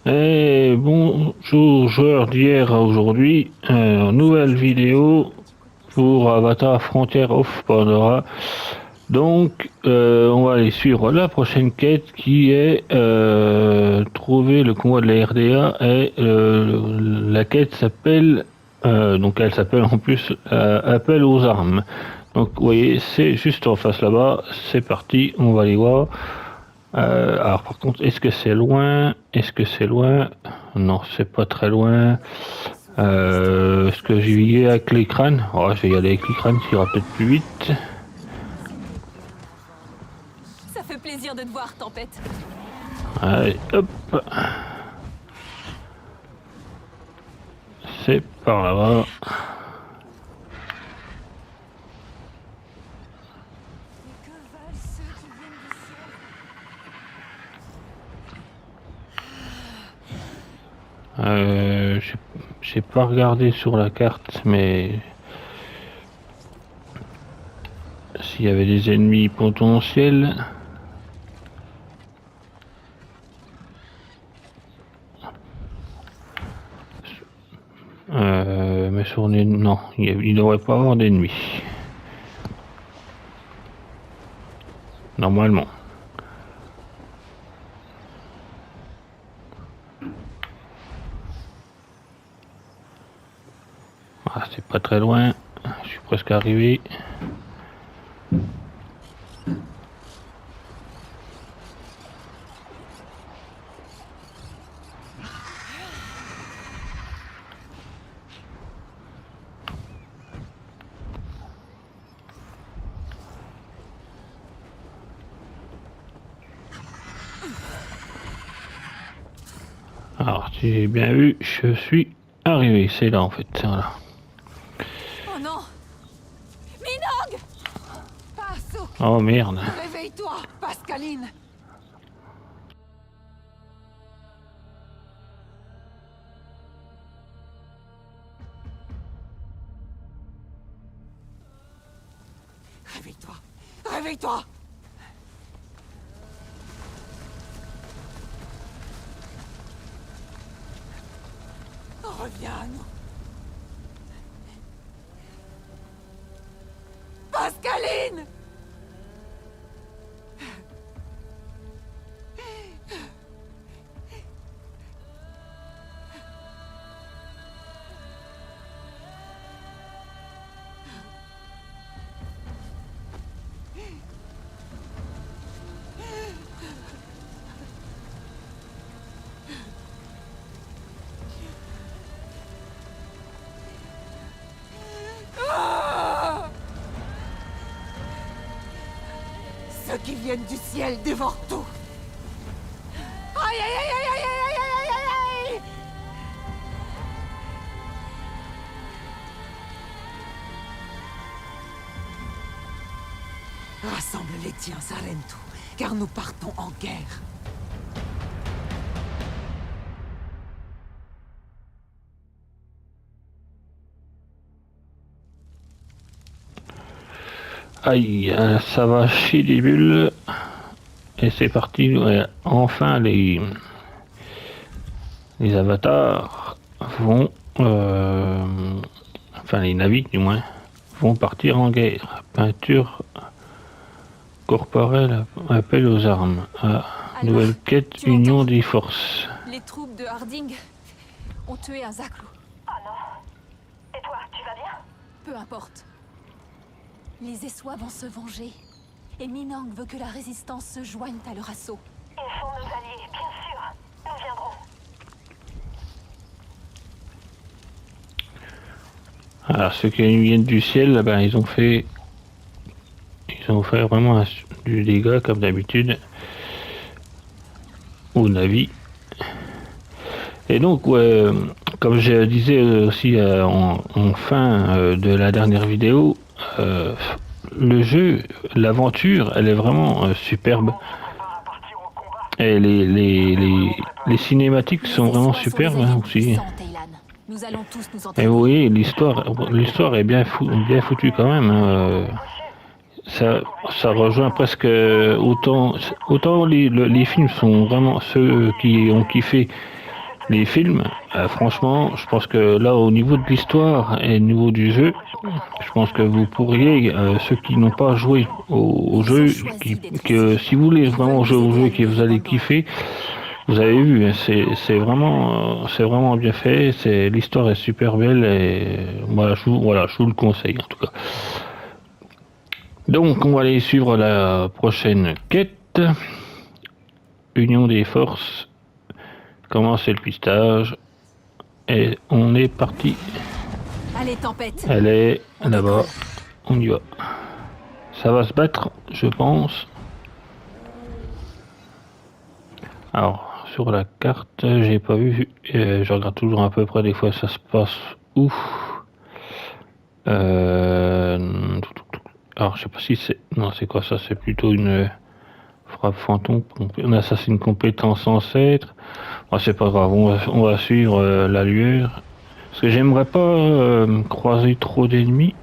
Et bonjour joueurs d'hier à aujourd'hui, nouvelle vidéo pour Avatar Frontier of Pandora. Donc on va aller suivre la prochaine quête qui est trouver le convoi de la RDA et la quête s'appelle, donc elle s'appelle en plus Appel aux armes. Donc vous voyez c'est juste en face là-bas, c'est parti, on va aller voir. Alors par contre, est-ce que c'est loin? Est-ce que c'est loin? Non, c'est pas très loin. Est-ce que j'y vais avec les crânes? Oh, je vais y aller avec les crânes, ça ira peut-être plus vite. Ça fait plaisir de te voir, Tempête. Allez, hop. C'est par là-bas. J'ai pas regardé sur la carte, mais s'il y avait des ennemis potentiels. Mais sur les... non, il ne devrait pas avoir d'ennemis. Normalement. Ah, c'est pas très loin. Je suis presque arrivé. Alors, si j'ai bien vu, je suis arrivé. C'est là en fait. Voilà. Oh non! Minong! Passo! Oh merde. Réveille-toi, Pascaline! Réveille-toi! Réveille-toi! Reviens à nous! Pascaline! Ceux qui viennent du ciel dévorent tout! Aïe aïe aïe aïe aïe aïe aïe aïe aïe! Rassemble les tiens, Sarentu, car nous partons en guerre. Aïe, ça va chier des bulles. Et c'est parti. Ouais, enfin les avatars vont, enfin les navires du moins, vont partir en guerre. Peinture corporelle, appel aux armes. Ah, nouvelle quête, union des forces. Les troupes de Harding ont tué un Zaklou. Oh non. Et toi, tu vas bien? Peu importe. Les Essois vont se venger. Et Minang veut que la résistance se joigne à leur assaut. Ils sont nos alliés, bien sûr. Nous viendrons. Alors ceux qui viennent du ciel, ben, ils ont fait vraiment du dégât comme d'habitude au navire. Et donc, ouais, comme je disais aussi en fin de la dernière vidéo, le jeu, l'aventure, elle est vraiment superbe. Et les cinématiques sont vraiment superbes hein, aussi. Nous allons tous nous Et entraîner. vous voyez, l'histoire est bien foutue quand même. Hein. Ça rejoint presque autant les films sont vraiment ceux qui ont kiffé les films, franchement, je pense que là, au niveau de l'histoire et au niveau du jeu, je pense que vous pourriez, ceux qui n'ont pas joué au jeu, que si vous voulez vraiment jouer au jeu et que vous allez kiffer, vous avez vu, hein, c'est vraiment bien fait. L'histoire est super belle et voilà, je vous le conseille en tout cas. Donc, on va aller suivre la prochaine quête. Union des forces. Commencer le pistage. Et on est parti. Allez, tempête. Elle est là-bas. On y va. Ça va se battre, je pense. Alors, sur la carte, j'ai pas vu. Je regarde toujours à peu près des fois ça se passe où. Alors, je sais pas si c'est... Non, c'est quoi ça? C'est plutôt une frappe fantôme. Ça, c'est une compétence ancêtre. Oh, c'est pas grave, on va suivre la lueur. Parce que j'aimerais pas croiser trop d'ennemis.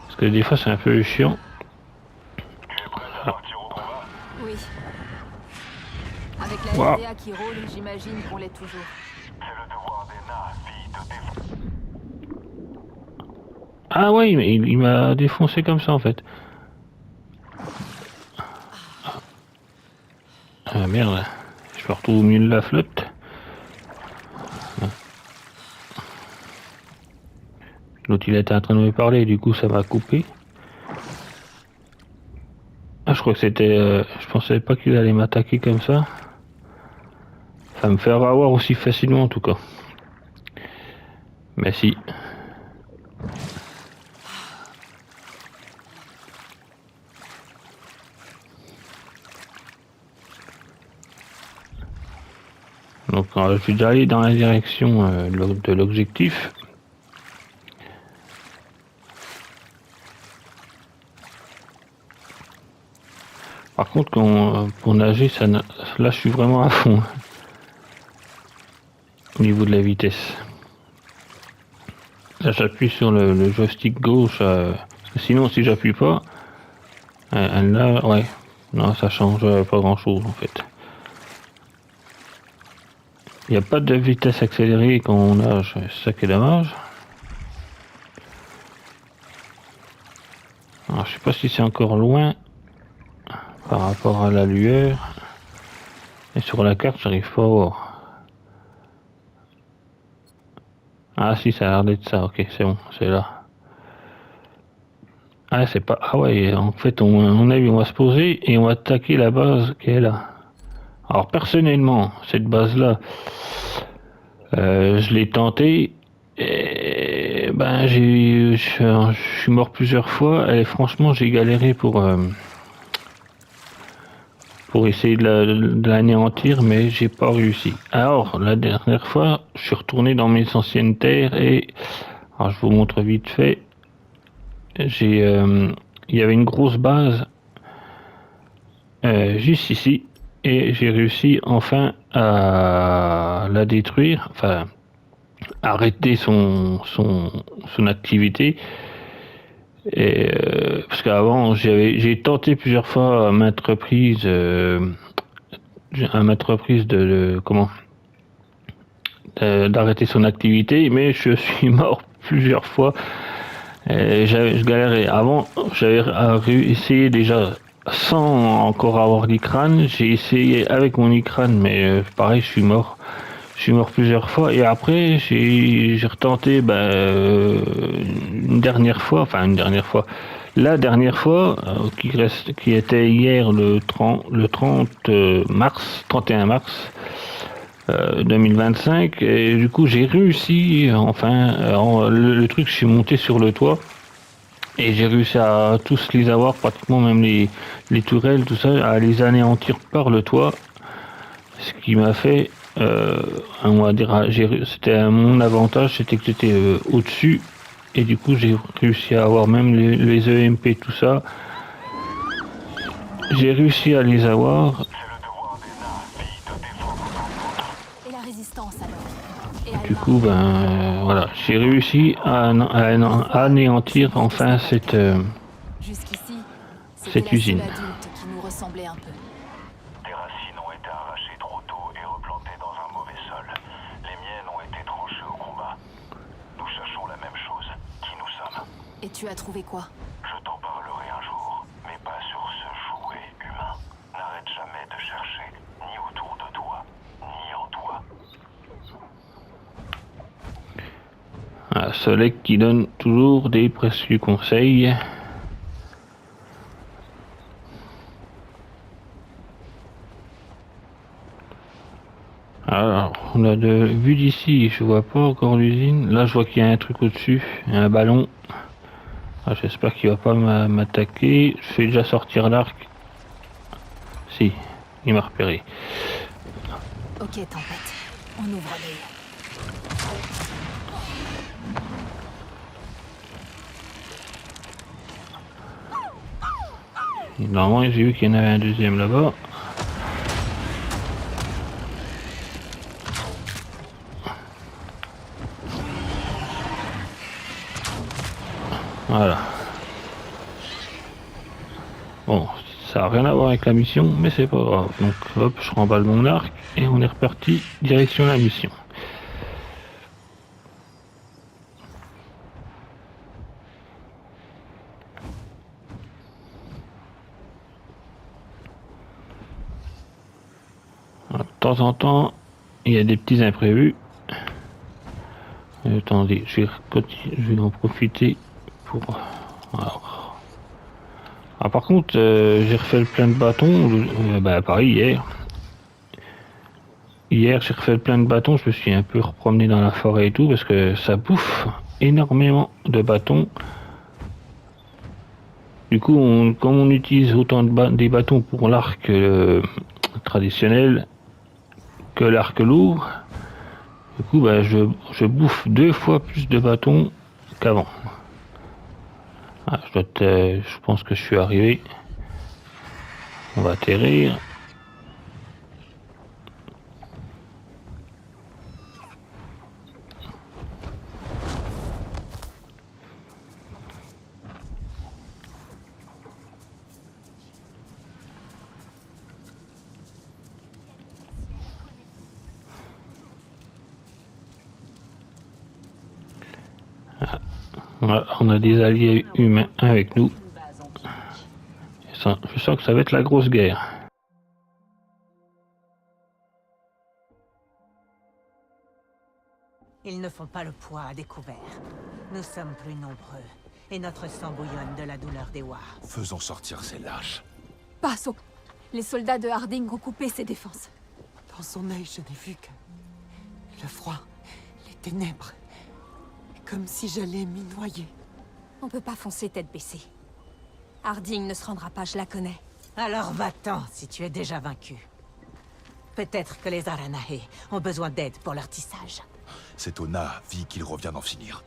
Parce que des fois, c'est un peu chiant. Oui. Avec la LDA qui roule, j'imagine qu'on l'est toujours. Ah ouais, il m'a défoncé comme ça en fait. Ah merde, je me retrouve au milieu de la flotte. L'autre il était en train de me parler, du coup ça m'a coupé. Ah je crois que c'était... je pensais pas qu'il allait m'attaquer comme ça. Ça me fait avoir aussi facilement en tout cas. Mais si. Donc je suis déjà allé dans la direction de l'objectif. Par contre, pour nager, là je suis vraiment à fond. Au niveau de la vitesse. Là j'appuie sur le joystick gauche. Parce que sinon si j'appuie pas, là, ouais. Non, ça change pas grand chose en fait. Il n'y a pas de vitesse accélérée quand on nage, c'est ça qui est dommage. Alors, je sais pas si c'est encore loin par rapport à la lueur. Et sur la carte, j'arrive pas à voir. Ah si, ça a l'air d'être ça, ok, c'est bon, c'est là. Ah, c'est pas... Ah ouais, en fait, on a vu, on va se poser et on va attaquer la base qui est là. Alors, personnellement, cette base-là, je l'ai tenté. Et ben, je suis mort plusieurs fois et franchement, j'ai galéré pour essayer de l'anéantir, mais j'ai pas réussi. Alors, la dernière fois, je suis retourné dans mes anciennes terres et... Alors, je vous montre vite fait. Il y avait une grosse base juste ici et j'ai réussi enfin à la détruire, enfin arrêter son activité. Et, parce qu'avant j'ai tenté plusieurs fois à maintes reprises d'arrêter son activité, mais je suis mort plusieurs fois. Je galérais. Avant, j'avais essayé déjà sans encore avoir l'icrane. J'ai essayé avec mon icrane, mais pareil, je suis mort. Je suis mort plusieurs fois. Et après, j'ai retenté une dernière fois. La dernière fois, qui était hier le 30 mars, 31 mars. 2025 et du coup j'ai réussi enfin le truc, je suis monté sur le toit et j'ai réussi à tous les avoir, pratiquement même les tourelles, tout ça, à les anéantir par le toit, ce qui m'a fait on va dire, c'était mon avantage, c'était que j'étais au-dessus et du coup j'ai réussi à avoir même les EMP, tout ça, j'ai réussi à les avoir. Du coup, voilà, j'ai réussi à anéantir enfin cette usine. Qui nous ressemblait un peu. Des racines ont été arrachées trop tôt et replantées dans un mauvais sol. Les Et tu as trouvé quoi? Je t'en parlerai un jour, mais pas sur ce jouet humain. N'arrête jamais de chercher, ni autour de toi, ni en toi. Ah, Solek qui donne toujours des précieux conseils. Alors, on a de vue d'ici, je vois pas encore l'usine. Là, je vois qu'il y a un truc au-dessus, un ballon. Ah, j'espère qu'il va pas m'attaquer. Je fais déjà sortir l'arc. Si, il m'a repéré. Ok, Tempête. On ouvre l'œil. Normalement, j'ai vu qu'il y en avait un deuxième là-bas. Voilà. Bon, ça n'a rien à voir avec la mission, mais c'est pas grave. Donc hop, je remballe mon arc et on est reparti direction la mission. De temps en temps, il y a des petits imprévus. Attendez, je vais en profiter pour... Alors. Ah, par contre, j'ai refait le plein de bâtons, bah pareil hier. Hier, j'ai refait le plein de bâtons, je me suis un peu repromené dans la forêt et tout, parce que ça bouffe énormément de bâtons. Du coup, comme on utilise autant des bâtons pour l'arc traditionnel que l'arc lourd, du coup, bah, je bouffe 2 fois plus de bâtons qu'avant. Ah, je pense que je suis arrivé. On va atterrir. Voilà, on a des alliés humains avec nous. Je sens que ça va être la grosse guerre. Ils ne font pas le poids à découvert. Nous sommes plus nombreux, et notre sang bouillonne de la douleur des Wars. Faisons sortir ces lâches. Passo. Les soldats de Harding ont coupé ses défenses. Dans son œil, je n'ai vu que... le froid, les ténèbres. Comme si j'allais m'y noyer. On peut pas foncer tête baissée. Harding ne se rendra pas, je la connais. Alors va-t'en, si tu es déjà vaincu. Peut-être que les Aranahe ont besoin d'aide pour leur tissage. C'est au Na'vi qu'il revient d'en finir.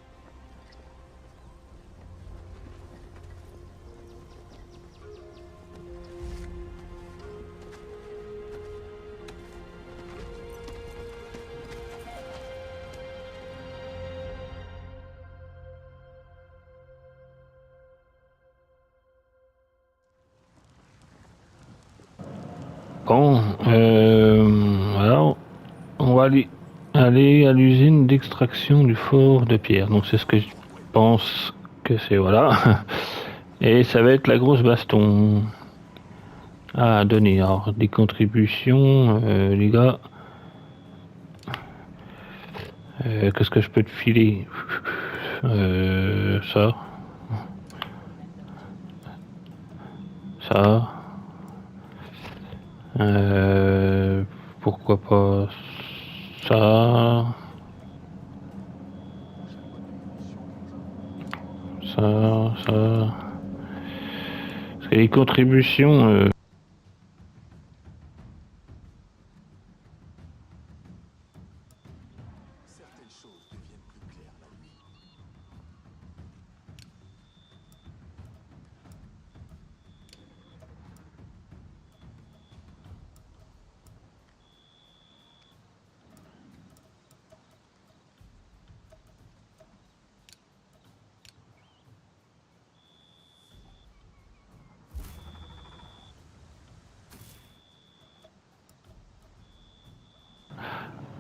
Bon, alors, on va aller à l'usine d'extraction du fort de pierre. Donc c'est ce que je pense que c'est, voilà. Et ça va être la grosse baston à donner. Alors, des contributions, les gars. Qu'est-ce que je peux te filer? Ça. Ça. Pourquoi pas ça. Ça. Parce que les contributions...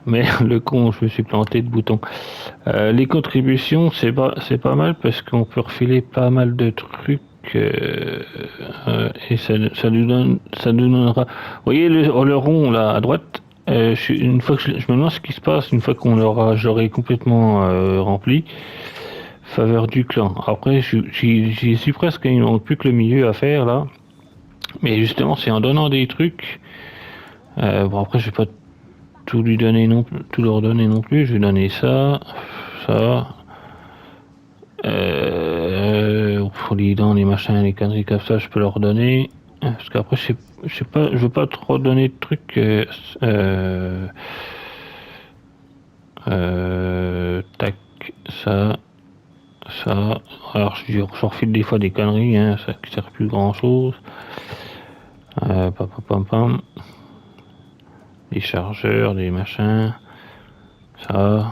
Mais le con, je me suis planté de bouton. Les contributions, c'est pas mal parce qu'on peut refiler pas mal de trucs et ça nous donnera. Vous voyez le rond là à droite. Une fois que je me demande ce qui se passe une fois j'aurai complètement rempli. Faveur du clan. Après, j'y suis presque. Il ne manque plus que le milieu à faire là. Mais justement, c'est en donnant des trucs. Bon après, je vais pas tout lui donner tout leur donner non plus. Je vais donner ça. Pour les dents, les machins, les conneries comme ça, je peux leur donner. Parce qu'après, je sais pas, je veux pas trop donner de trucs. Tac, ça. Alors, je refile des fois des conneries, hein, ça ne sert plus grand chose. Pam. Des chargeurs, des machins. Ça.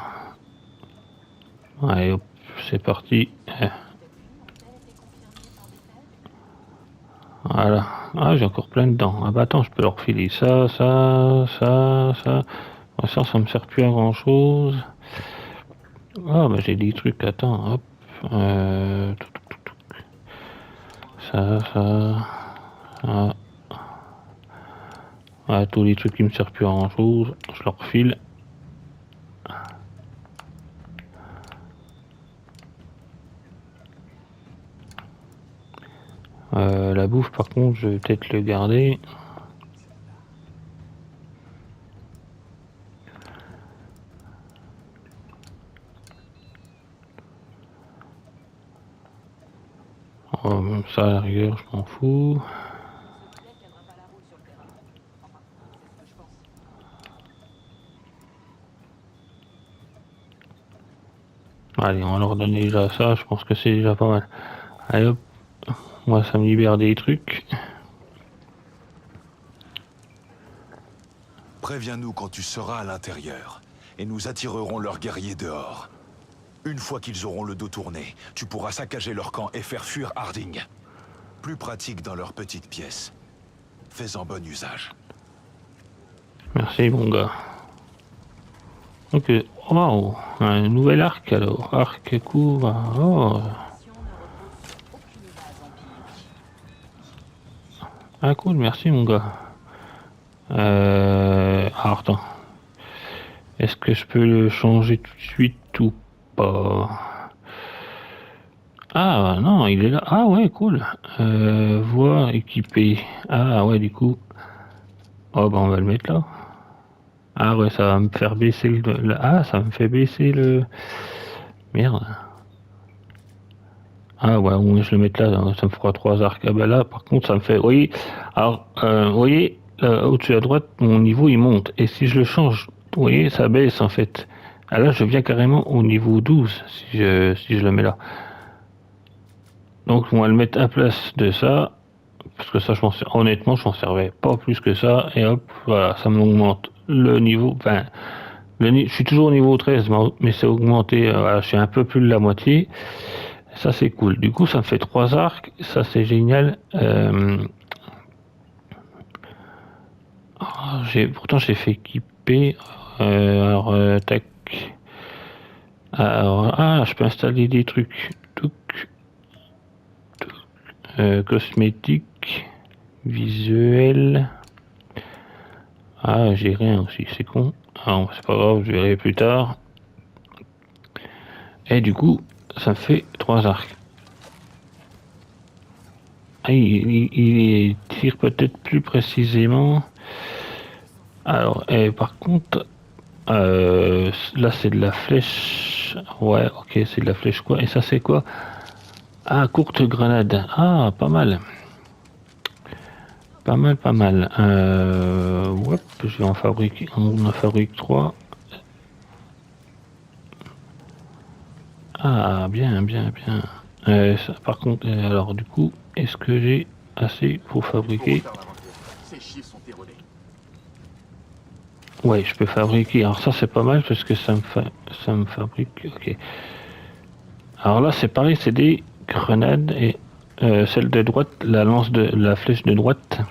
Allez, hop, c'est parti. Voilà. Ah, j'ai encore plein dedans. Ah bah attends, je peux leur filer ça. Ça me sert plus à grand chose. Ah bah j'ai des trucs, attends, hop. Ça. Ah, tous les trucs qui me servent plus à grand chose, je leur file. La bouffe par contre je vais peut-être le garder. Même ça à la rigueur je m'en fous. Allez, on va leur donner déjà ça, je pense que c'est déjà pas mal. Allez hop, moi ça me libère des trucs. Préviens-nous quand tu seras à l'intérieur, et nous attirerons leurs guerriers dehors. Une fois qu'ils auront le dos tourné, tu pourras saccager leur camp et faire fuir Harding. Plus pratique dans leur petite pièce. Fais-en bon usage. Merci mon gars. Donc, wow, un nouvel arc alors. Arc court. Oh. Ah cool, merci mon gars. Alors, attends. Est-ce que je peux le changer tout de suite ou pas? Ah non, il est là. Ah ouais, cool. Voir équipé. Ah ouais, du coup. Oh bah on va le mettre là. Ah ouais, ça va me faire baisser Ah, ça me fait baisser le... Merde. Ah ouais, je le mets là, ça me fera 3 arcs. Ah bah là, par contre, ça me fait... Vous voyez, alors, vous voyez, au-dessus à droite, mon niveau, il monte. Et si je le change, vous voyez, ça baisse, en fait. Ah là, je viens carrément au niveau 12, si je le mets là. Donc, on va le mettre à place de ça. Parce que ça, honnêtement, je m'en servais pas plus que ça. Et hop, voilà, ça m'augmente le niveau. Enfin, je suis toujours au niveau 13, mais c'est augmenté. Voilà, je suis un peu plus de la moitié. Ça, c'est cool. Du coup, ça me fait 3 arcs. Ça, c'est génial. Pourtant, j'ai fait équiper. Alors, tac. Alors, je peux installer des trucs. Cosmétiques. Visuel. Ah, j'ai rien aussi, c'est con. Ah, c'est pas grave, je verrai plus tard. Et du coup, ça fait 3 arcs. Ah, il tire peut-être plus précisément. Alors, par contre, là c'est de la flèche. Ouais, ok, c'est de la flèche quoi. Et ça c'est quoi? Ah, courte grenade. Ah, pas mal. Pas mal. Ouais, je vais en fabriquer. On en fabrique 3. Ah, bien. Ça, par contre, alors du coup, est-ce que j'ai assez pour fabriquer? Ouais, je peux fabriquer. Alors ça, c'est pas mal parce que ça me fabrique. Ok. Alors là, c'est pareil, c'est des grenades et celle de droite, la flèche de droite.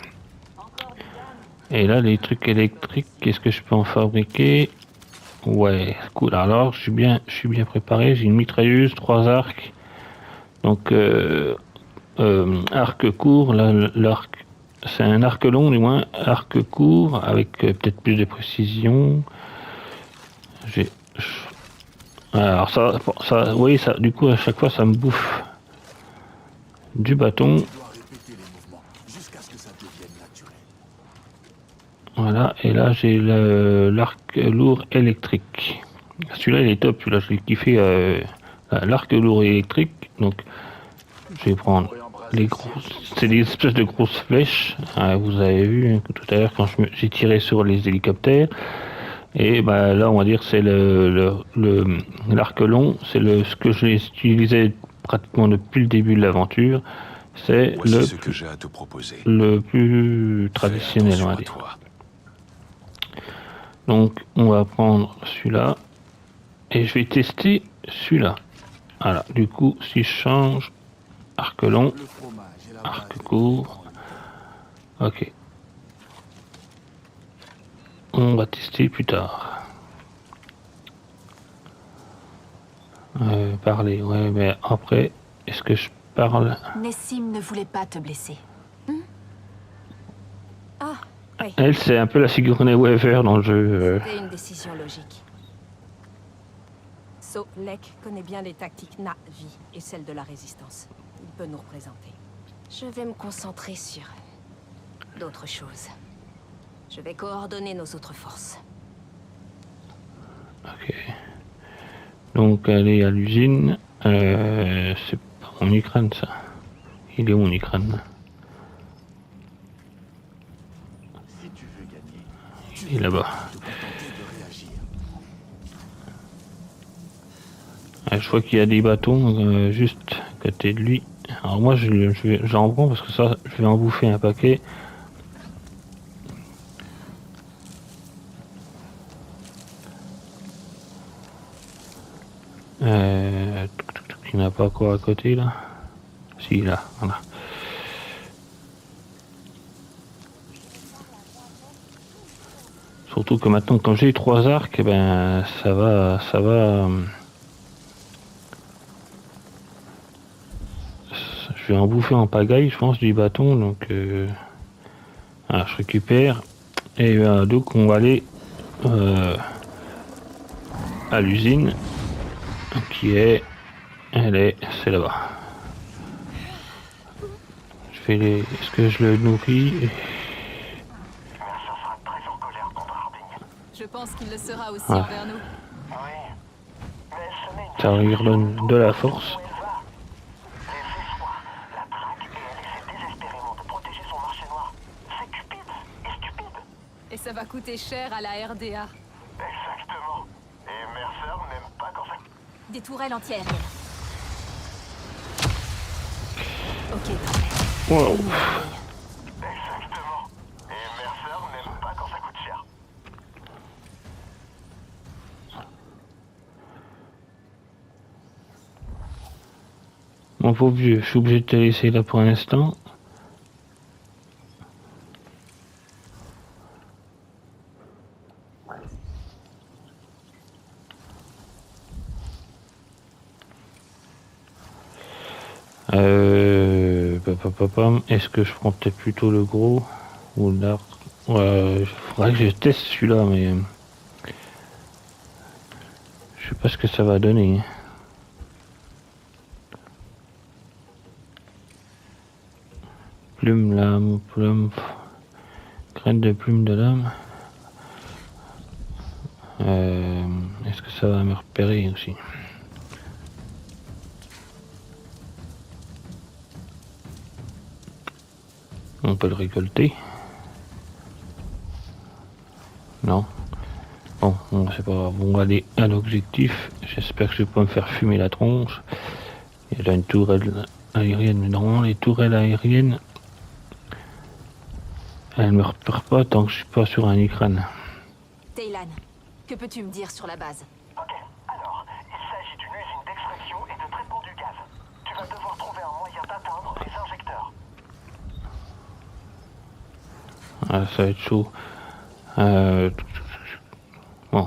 Et là, les trucs électriques, qu'est-ce que je peux en fabriquer? Ouais, cool. Alors, je suis bien préparé. J'ai une mitrailleuse, 3 arcs. Donc, arc court. Là, l'arc, c'est un arc long, du moins. Arc court, avec peut-être plus de précision. J'ai. Alors, oui, ça, du coup, à chaque fois, ça me bouffe du bâton. Tu dois répéter les mouvements jusqu'à ce que ça devienne naturel. Voilà, et là, j'ai l'arc lourd électrique. Celui-là, il est top. Celui-là, je l'ai kiffé. L'arc lourd électrique. Donc, je vais prendre les grosses. C'est des espèces de grosses flèches. Vous avez vu tout à l'heure quand j'ai tiré sur les hélicoptères. Et bah, là, on va dire c'est l'arc long. C'est ce que j'ai utilisé pratiquement depuis le début de l'aventure. C'est Voici ce que j'ai à te proposer. le plus traditionnel, Fais on va attention à dire. toi. Donc, on va prendre celui-là. Et je vais tester celui-là. Voilà, du coup, si je change, arc long, Le fromage est la arc base de court. Ok. On va tester plus tard. Parler, ouais, mais après, est-ce que je parle? Nessim ne voulait pas te blesser. Ah, oui. Elle, c'est un peu la Sigourney Weaver dans le jeu. C'était une décision logique. So, Lek connaît bien les tactiques Na'vi et celles de la Résistance. Il peut nous représenter. Je vais me concentrer sur d'autres choses. Je vais coordonner nos autres forces. Ok. Donc, aller à l'usine. C'est pas mon Ukraine, ça. Il est où mon Ukraine? Si tu veux gagner, Il est là-bas. tu dois tenter de réagir. Je vois qu'il y a des bâtons juste à côté de lui. Alors moi j'en prends parce que ça je vais en bouffer un paquet. Il n'y en a pas quoi à côté là? Si là, voilà. Surtout que maintenant quand j'ai 3 arcs, eh ben ça va. Je vais en bouffer en pagaille, je pense, du bâton, donc voilà, je récupère. Et donc on va aller à l'usine, c'est là-bas. Est-ce que je le nourris? Mercer sera très en colère contre Harding. Je pense qu'il le sera aussi Ouais. envers nous. Oui. Mais ce n'est Ça lui redonne de la force. où elle va. Les espoirs, la traque et elle essaie désespérément de protéger son marché noir. C'est cupide et stupide. Et ça va coûter cher à la RDA. Exactement. Et Mercer n'aime pas quand ça... Des tourelles anti-aériennes. Ok, parfait. Wow. Exactement. Et Mercer n'aime pas quand ça coûte cher. Mon pauvre vieux, je suis obligé de te laisser là pour un instant. Est-ce que je prends peut-être plutôt le gros ou l'arc? Il faudrait que je teste celui-là, mais je sais pas ce que ça va donner. Plume, lame, plume, graine de plume de lame. Est-ce que ça va me repérer aussi? On peut le récolter. Non. Bon, c'est pas grave. On va aller à l'objectif. J'espère que je vais pas me faire fumer la tronche. Il y a là une tourelle aérienne, mais normalement les tourelles aériennes, elles me repèrent pas tant que je suis pas sur un écran. Taylan, que peux-tu me dire sur la base? Ok, alors, il s'agit d'une usine d'extraction et de traitement du gaz. Tu vas devoir trouver un moyen d'atteindre les injecteurs. Ah, ça va être chaud. Bon.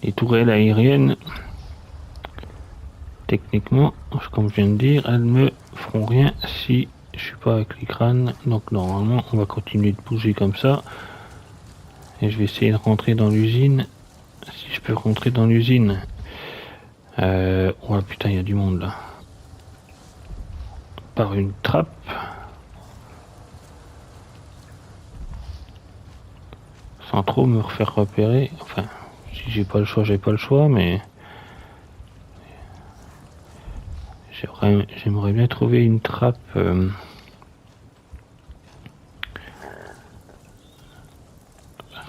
Les tourelles aériennes, techniquement, comme je viens de dire, elles me feront rien si je suis pas avec les crânes. Donc normalement, on va continuer de bouger comme ça. Et je vais essayer de rentrer dans l'usine. Si je peux rentrer dans l'usine. Oh putain, il y a du monde là. Par une trappe. Sans trop me refaire repérer. Enfin, si j'ai pas le choix, j'ai pas le choix, mais... J'aimerais bien trouver une trappe...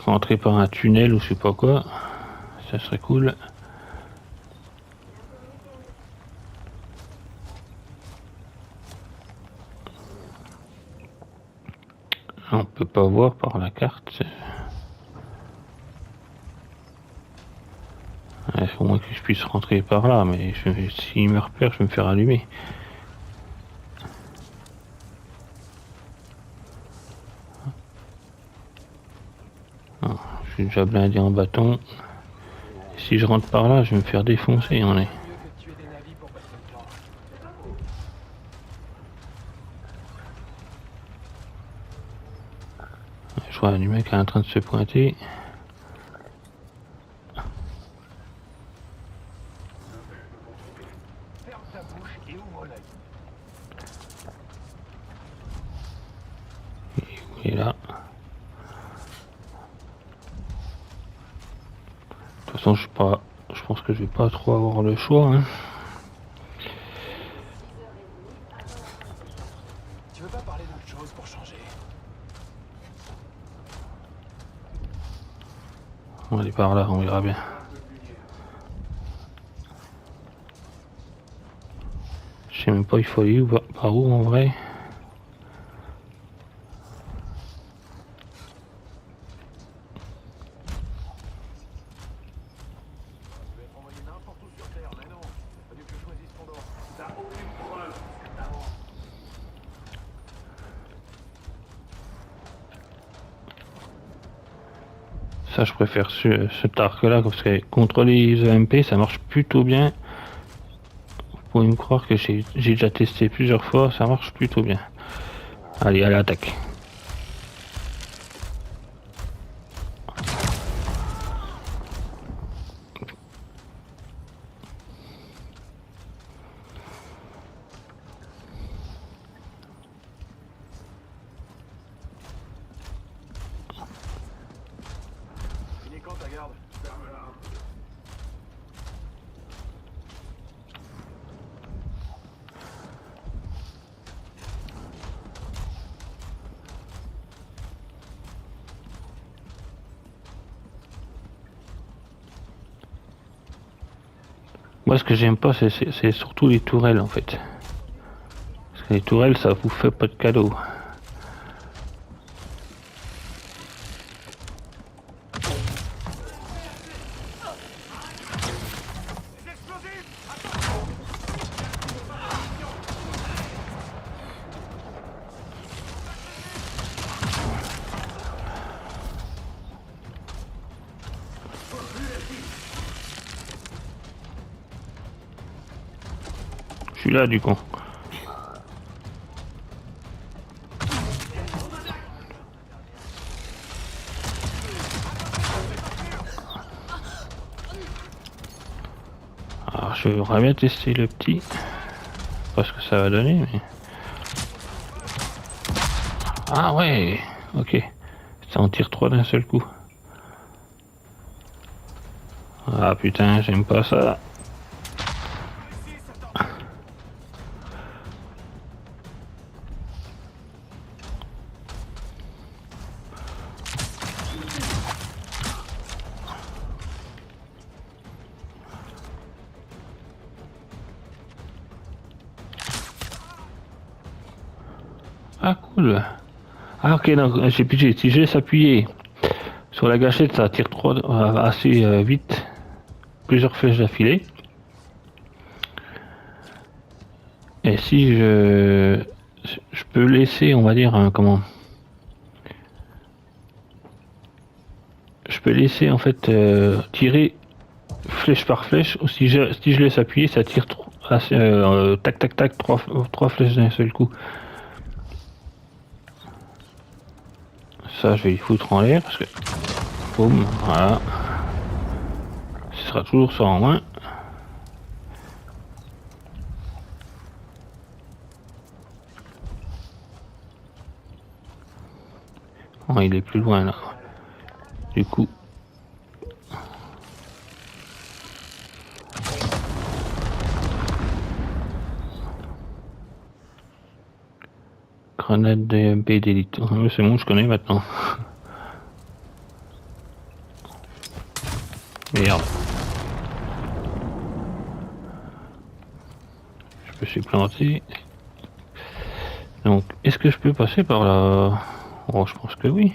rentrer par un tunnel ou je sais pas quoi. Ça serait cool. On peut pas voir par la carte. Il faut au moins que je puisse rentrer par là, mais s'il me repère, je vais me faire allumer. Non, je suis déjà blindé en bâton. Si je rentre par là, je vais me faire défoncer, on est. Je vois du mec qui est en train de se pointer. Il est là. De toute façon, je pense que je vais pas trop avoir le choix. Hein. Tu veux pas parler d'autre chose pour changer? On va aller par là, on verra bien. Je sais même pas il faut aller où, par où en vrai. Ça, je préfère ce arc-là, parce que contre les EMP, ça marche plutôt bien. Vous pouvez me croire que j'ai déjà testé plusieurs fois, ça marche plutôt bien. Allez, à l'attaque. Moi, ce que j'aime pas, c'est surtout les tourelles, en fait. Parce que les tourelles, ça vous fait pas de cadeau. Je suis là, du con. Alors, je voudrais bien tester le petit. Pas ce que ça va donner, mais... Ah ouais, ok. Ça en tire 3 d'un seul coup. Ah putain, j'aime pas ça. Ah cool. Ah ok, donc j'ai pigé. Si je laisse appuyer sur la gâchette, ça tire assez vite. Plusieurs flèches d'affilée. Et si je peux laisser, on va dire, comment... Je peux laisser en fait tirer flèche par flèche. Si je laisse appuyer, ça tire tac tac tac, trois flèches d'un seul coup. Ça, je vais y foutre en l'air parce que. Boum, voilà. Ce sera toujours ça en moins. Oh, il est plus loin là. Du coup. Grenade de MP d'élite. C'est bon, je connais maintenant. Merde. Je me suis planté. Donc, est-ce que je peux passer par là? Oh, je pense que oui.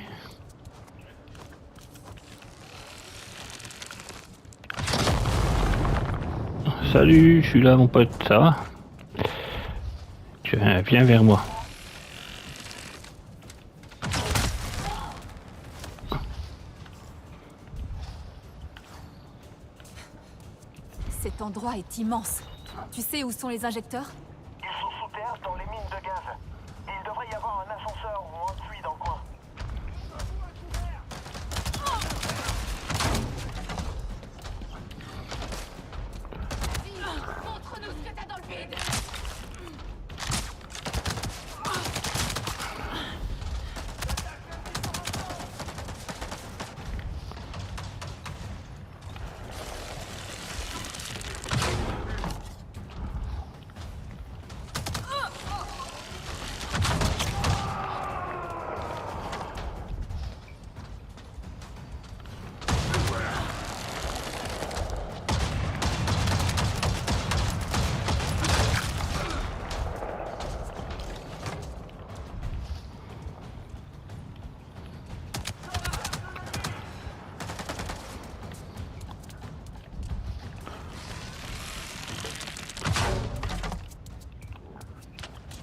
Salut, je suis là mon pote, ça va? Viens vers moi. Cet endroit est immense. Tu sais où sont les injecteurs? Ils sont sous terre dans les mines de gaz. Il devrait y avoir un ascenseur ou un puits dans le coin. Montre-nous ce que t'as dans le vide.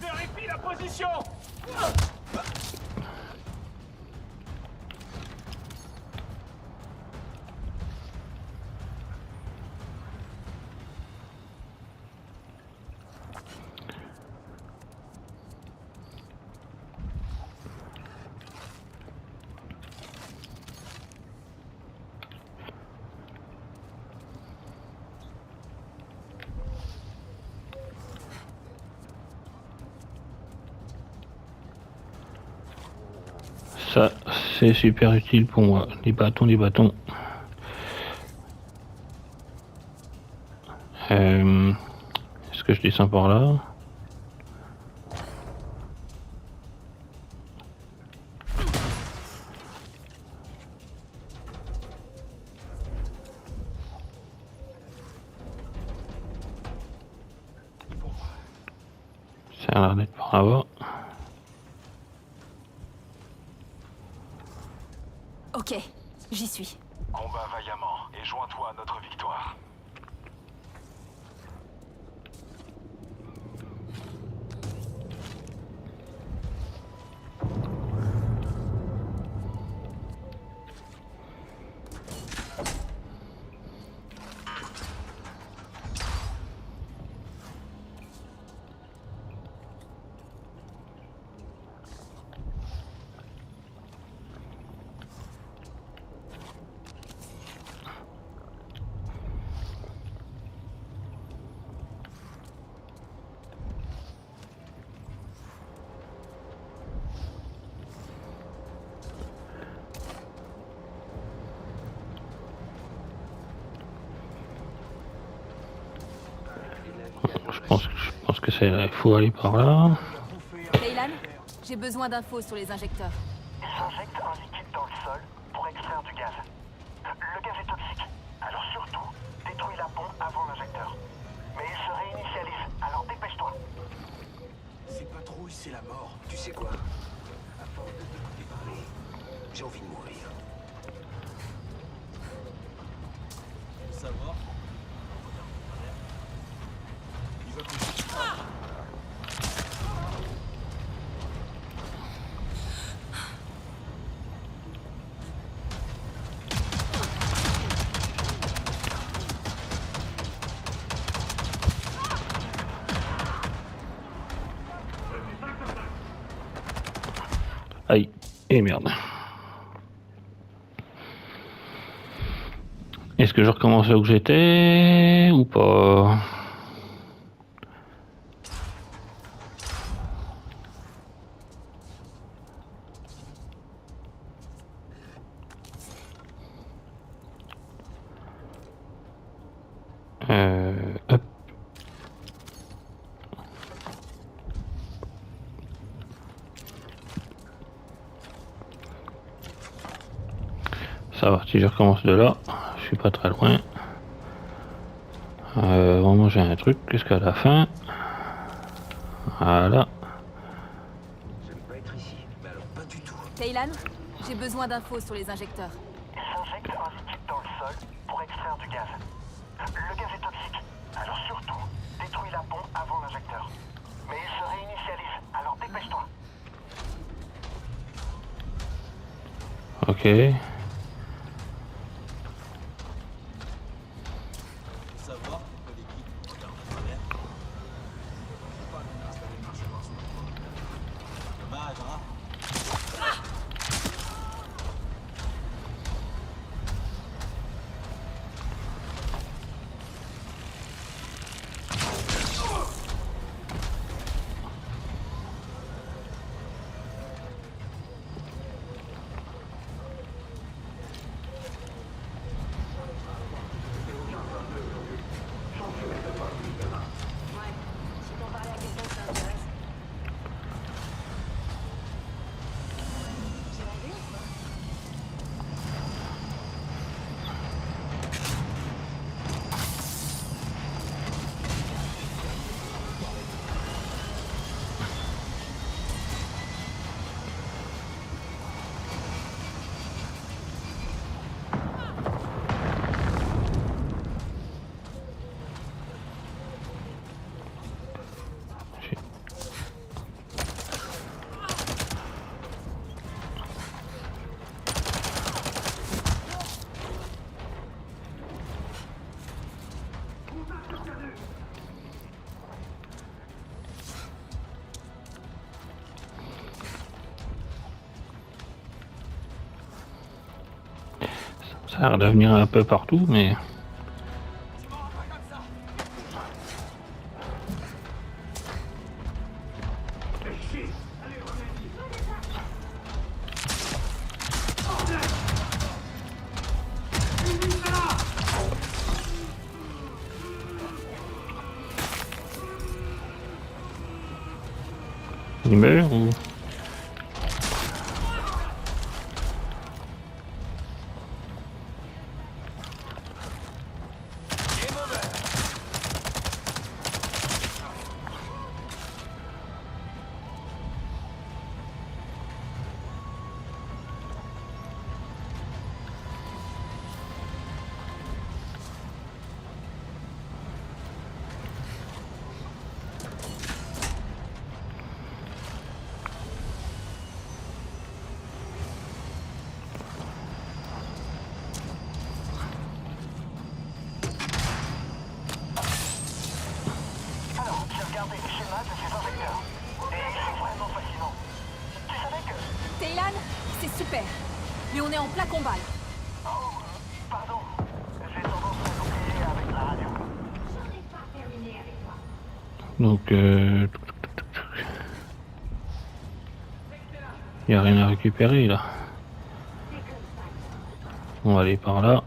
Vérifie la position. Ça, c'est super utile pour moi. Des bâtons, des bâtons. Est-ce que je descends par là? Ça a l'air d'être par là-bas. Ok, j'y suis. Combat vaillamment et joins-toi à notre victoire. Je pense que c'est là. Il faut aller par là. Leylan, j'ai besoin d'infos sur les injecteurs. Ils injectent un liquide dans le sol pour extraire du gaz. Le gaz est toxique, alors surtout, détruis la pompe avant l'injecteur. Mais il se réinitialise, alors dépêche-toi. Ces patrouilles, c'est la mort. Tu sais quoi? À force de t'écouter parler, j'ai envie de mourir. Savoir? Aïe. Et merde. Est-ce que je recommence là où j'étais ou pas? Hop. Ça va, si je recommence de là, je suis pas très loin. On va manger un truc jusqu'à la fin. Voilà. J'aime pas être ici, mais alors pas du tout. Taylan, j'ai besoin d'infos sur les injecteurs. Ils injectent un liquide dans le sol pour extraire du gaz. Le gaz est toxique, alors surtout, détruis la pompe avant l'injecteur. Mais il se réinitialise, alors dépêche-toi. Ok. Ça a l'air de venir un peu partout, mais... Il meurt ou... Alors, j'ai regardé les schémas de ces injecteurs. Et c'est vraiment fascinant. Tu savais que... Taylan, c'est super. Mais on est en plein combat. Là. Oh, pardon. J'ai tendance à l'oublier avec la radio. Donc, il n'y a rien à récupérer là. On va aller par là.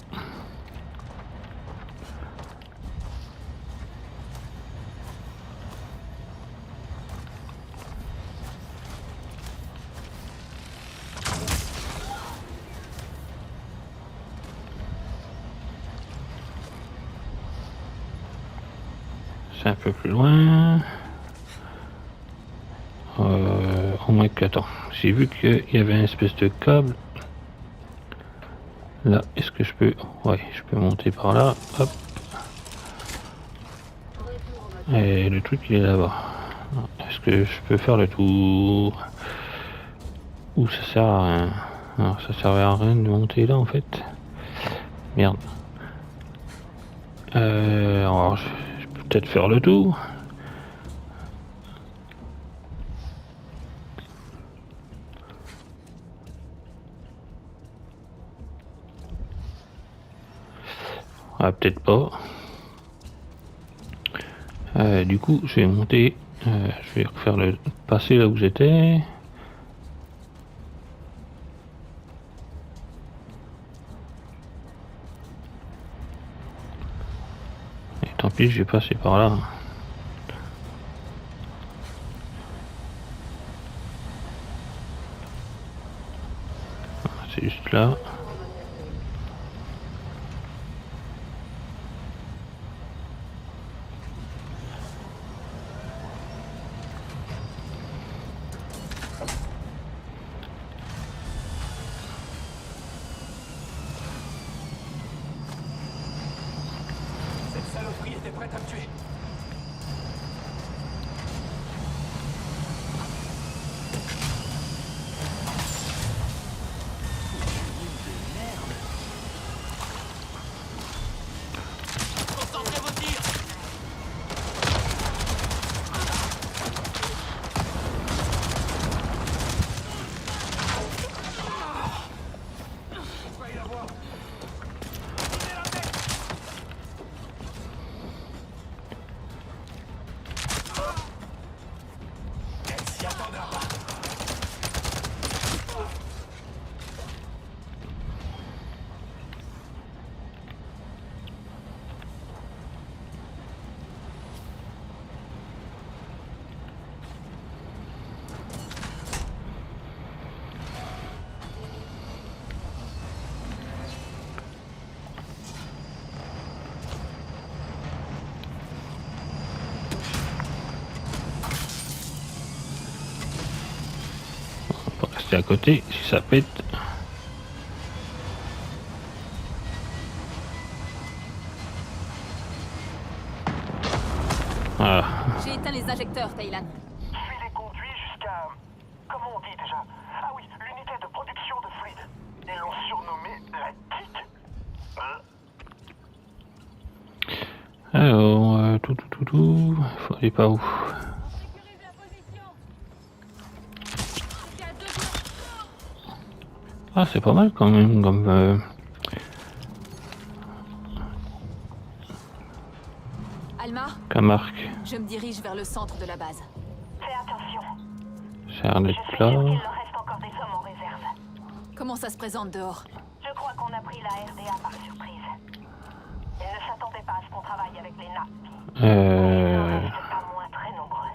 C'est un peu plus loin. Au moins que attends. J'ai vu qu'il y avait une espèce de câble. Là, est-ce que je peux... Ouais, je peux monter par là. Hop. Et le truc, il est là-bas. Est-ce que je peux faire le tour? Ou ça sert à rien? Alors, ça servait à rien de monter là, en fait. Merde. Alors, je peux peut-être faire le tour. Ah, peut-être pas. Du coup, je vais monter. Je vais refaire le passé là où j'étais. Et tant pis, je vais passer par là. C'est juste là. Cette saloperie était prête à me tuer. Concentrez vos tirs. Elle s'y attendra pas. On va rester à côté si ça pète. Voilà. J'ai éteint les injecteurs, Taylan. Puis les conduits jusqu'à... Comment on dit déjà? Ah oui, l'unité de production de fluide. Ils l'ont surnommée la Tique. Alors, faut aller par où? Ah, c'est pas mal quand même comme Alma, marque. je me dirige vers le centre de la base. Fais attention. Ça a l'air Je d'être suis sûr qu'il là. leur reste encore des hommes en réserve. Comment ça se présente dehors? Je crois qu'on a pris la RDA par surprise. Ils ne s'attendaient pas à ce qu'on travaille avec les nappes. Il n'en reste pas moins très nombreux.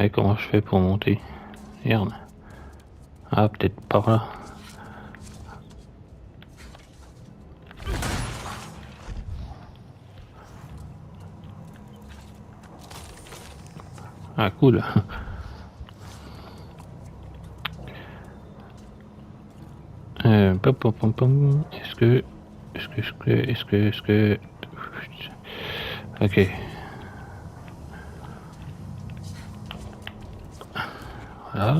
Ouais, comment je fais pour monter? Merde. Ah, peut-être par là. Ah, cool. Pom, pom, pom. Est-ce que... Ok. Voilà.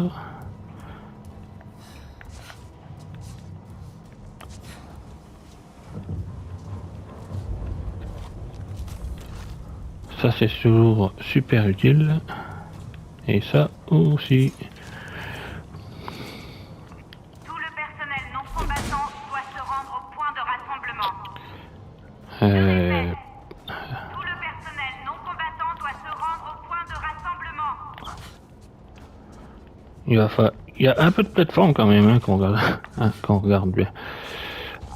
Ça c'est toujours super utile. Et ça aussi. Tout le personnel non combattant doit se rendre au point de rassemblement. Tout le personnel non combattant doit se rendre au point de rassemblement. Il y a un peu de plateforme quand même, hein, quand on regarde, hein, quand on regarde bien.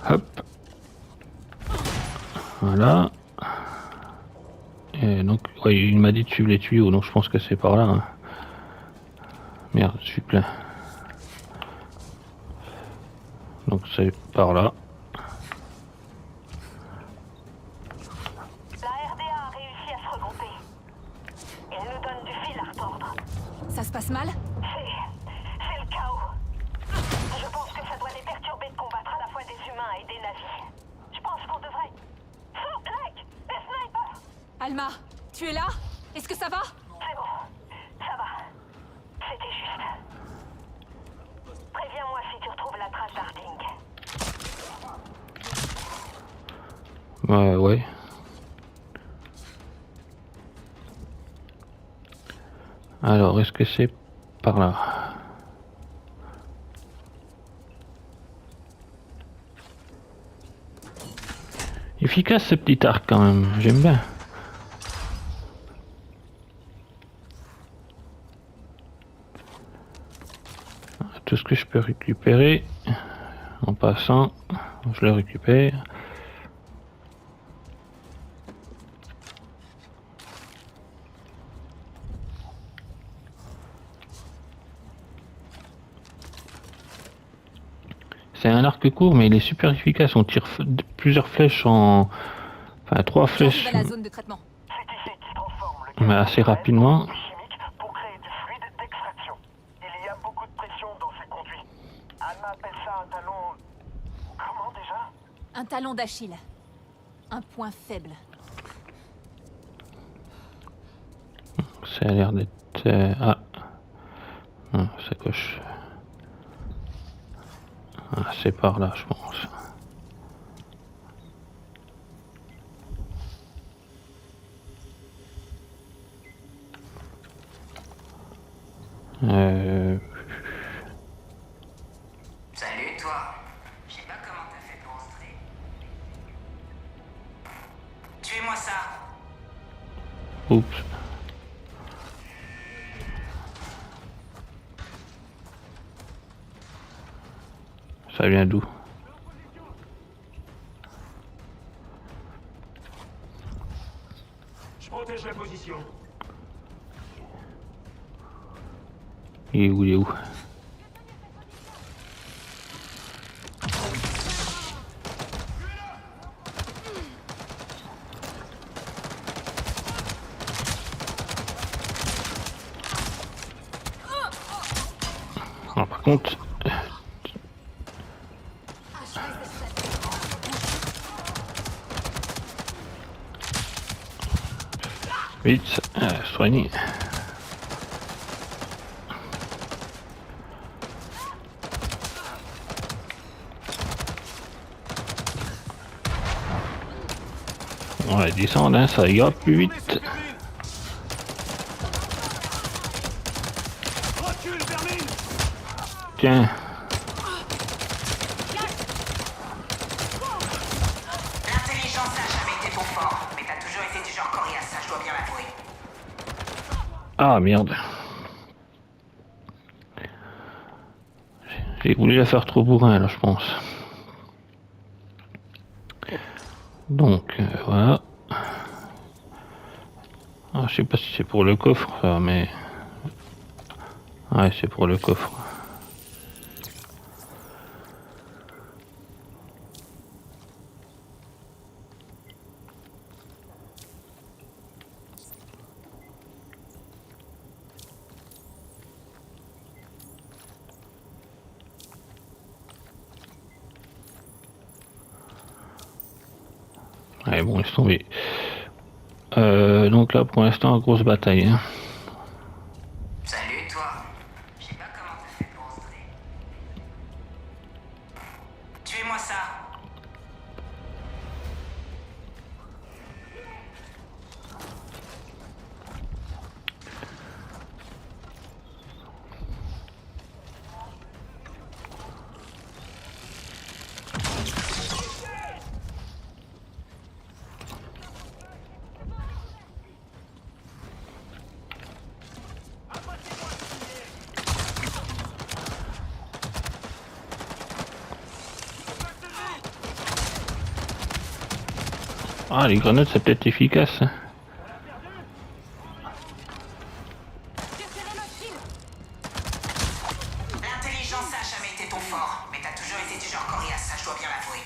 Hop. Voilà. Et donc, ouais, il m'a dit de suivre les tuyaux, donc je pense que c'est par là. Hein. Merde, je suis plein. Donc c'est par là. La RDA a réussi à se regrouper. Ils nous donnent du fil à retordre. Ça se passe mal? C'est le chaos. Je pense que ça doit les perturber de combattre à la fois des humains et des nazis. Je pense qu'on devrait... Flank, des snipers. Alma, tu es là? Est-ce que ça va? C'est bon, ça va. C'était juste. Préviens-moi si tu retrouves la trace d'Harding. Ouais. Alors, est-ce que c'est par là? Efficace ce petit arc quand même, j'aime bien. Tout ce que je peux récupérer en passant, je le récupère. C'est un arc court, mais il est super efficace. On tire plusieurs flèches en... Enfin, 3 flèches. J'arrive à la zone de traitement. C'est ici qu'ils transforment le Mais assez rapidement. chimique pour créer du fluide d'extraction. Il y a beaucoup de pression dans ces conduits. Alma appelle ça un talon... Comment déjà? Un talon d'Achille. Un point faible. Ça a l'air d'être... Ah. Non, ça coche. Ah, c'est par là, je pense. Salut, toi. Je sais pas comment t'as fait pour entrer. Tuez-moi ça. Oups. Ça vient d'où? Je protège la position. Il est où? Il est où? Alors, par contre... Vite, soigner. On va descendre, hein, ça ira plus vite. Tiens. L'intelligence n'a jamais été ton fort, mais t'as toujours été du genre coriace, ça je dois bien l'avouer. Ah merde. J'ai voulu la faire trop bourrin là, je pense. Donc voilà. Ah, je sais pas si c'est pour le coffre, ça, mais... Ouais, c'est pour le coffre. Ouais, bon, laisse tomber. Donc là, pour l'instant, grosse bataille. Hein. Salut, toi. Je sais pas comment t'as fait pour entrer. Tuez-moi ça. Ah, les grenades, c'est peut-être efficace. Hein. L'intelligence n'a jamais été ton fort, mais t'as toujours été du genre coriace, ça je dois bien l'avouer.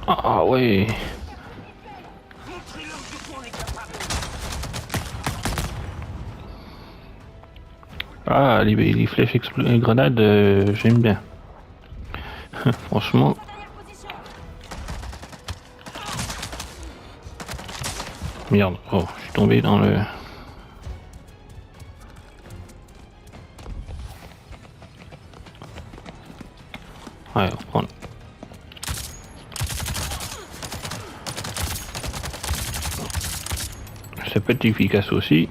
Ah ouais. Ah, les flèches les grenades, j'aime bien. Franchement. Merde, oh, je suis tombé dans le... Ouais, on va prendre. Ça peut être efficace aussi.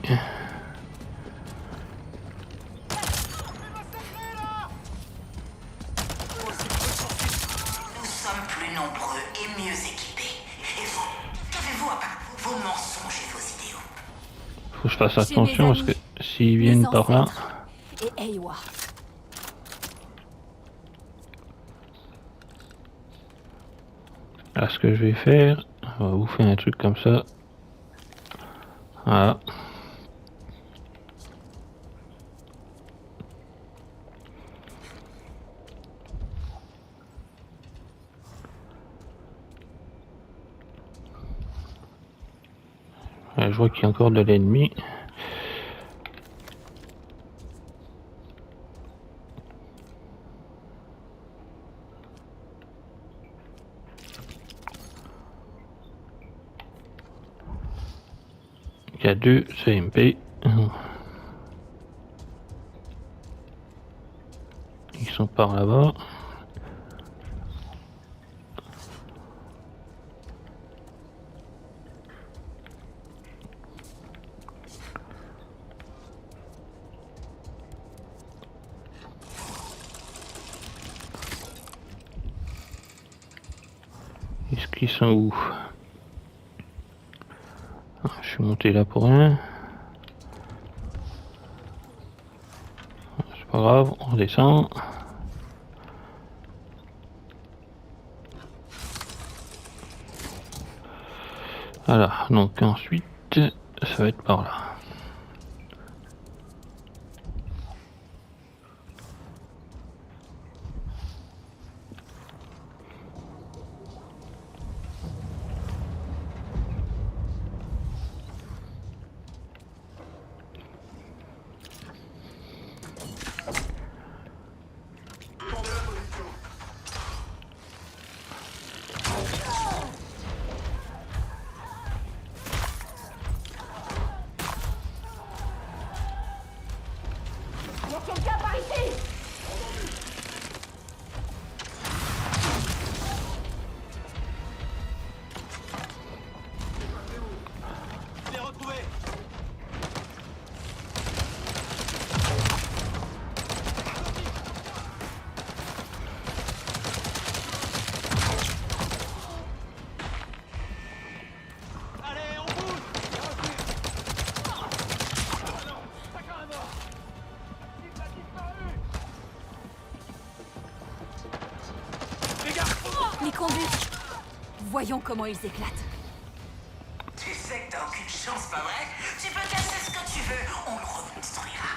Faut que je fasse Chez mes attention parce que amis, s'ils mes viennent par là... ancêtres Et Eywa. Là, ce que je vais faire, on va vous faire un truc comme ça. Voilà. Là, je vois qu'il y a encore de l'ennemi. Il y a 2 CMP. Ils sont par là-bas. Est-ce qu'ils sont où? Je suis monté là pour rien. C'est pas grave, on redescend. Voilà, donc ensuite, ça va être par là. Les conduits. Voyons comment ils éclatent. Tu sais que t'as aucune chance, pas vrai? Tu peux casser ce que tu veux, on le reconstruira.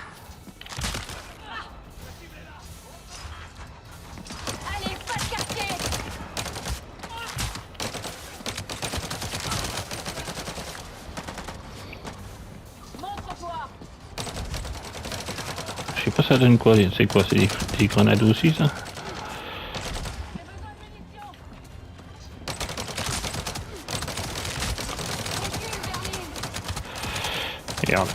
Allez, pas de quartier. Montre-toi. Je sais pas ça donne quoi, c'est quoi, c'est des grenades aussi ça? Merde.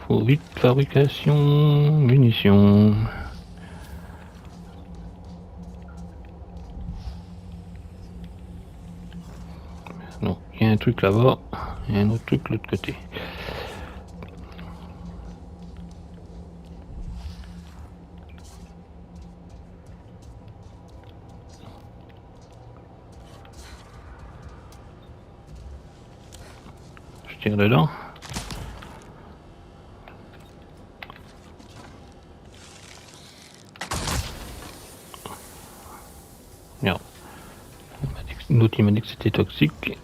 Faut vite fabrication, munitions. Non, il y a un truc là-bas, et un autre truc de l'autre côté. Je tire dedans. Merde. L'autre il m'a dit que c'était toxique.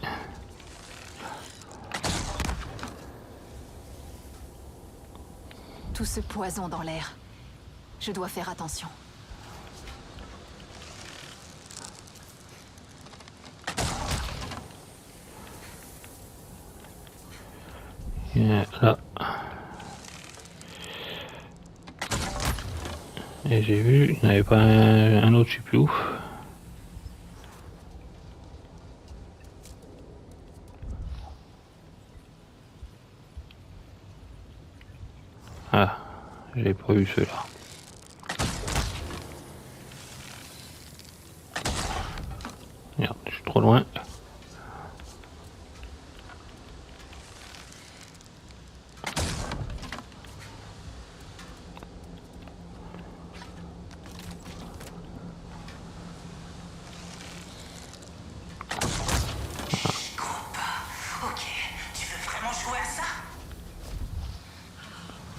Tout ce poison dans l'air. Je dois faire attention. Là. Et j'ai vu, il n'y avait pas un autre, je sais plus où. Ah, j'ai pas vu ceux-là. Merde, je suis trop loin.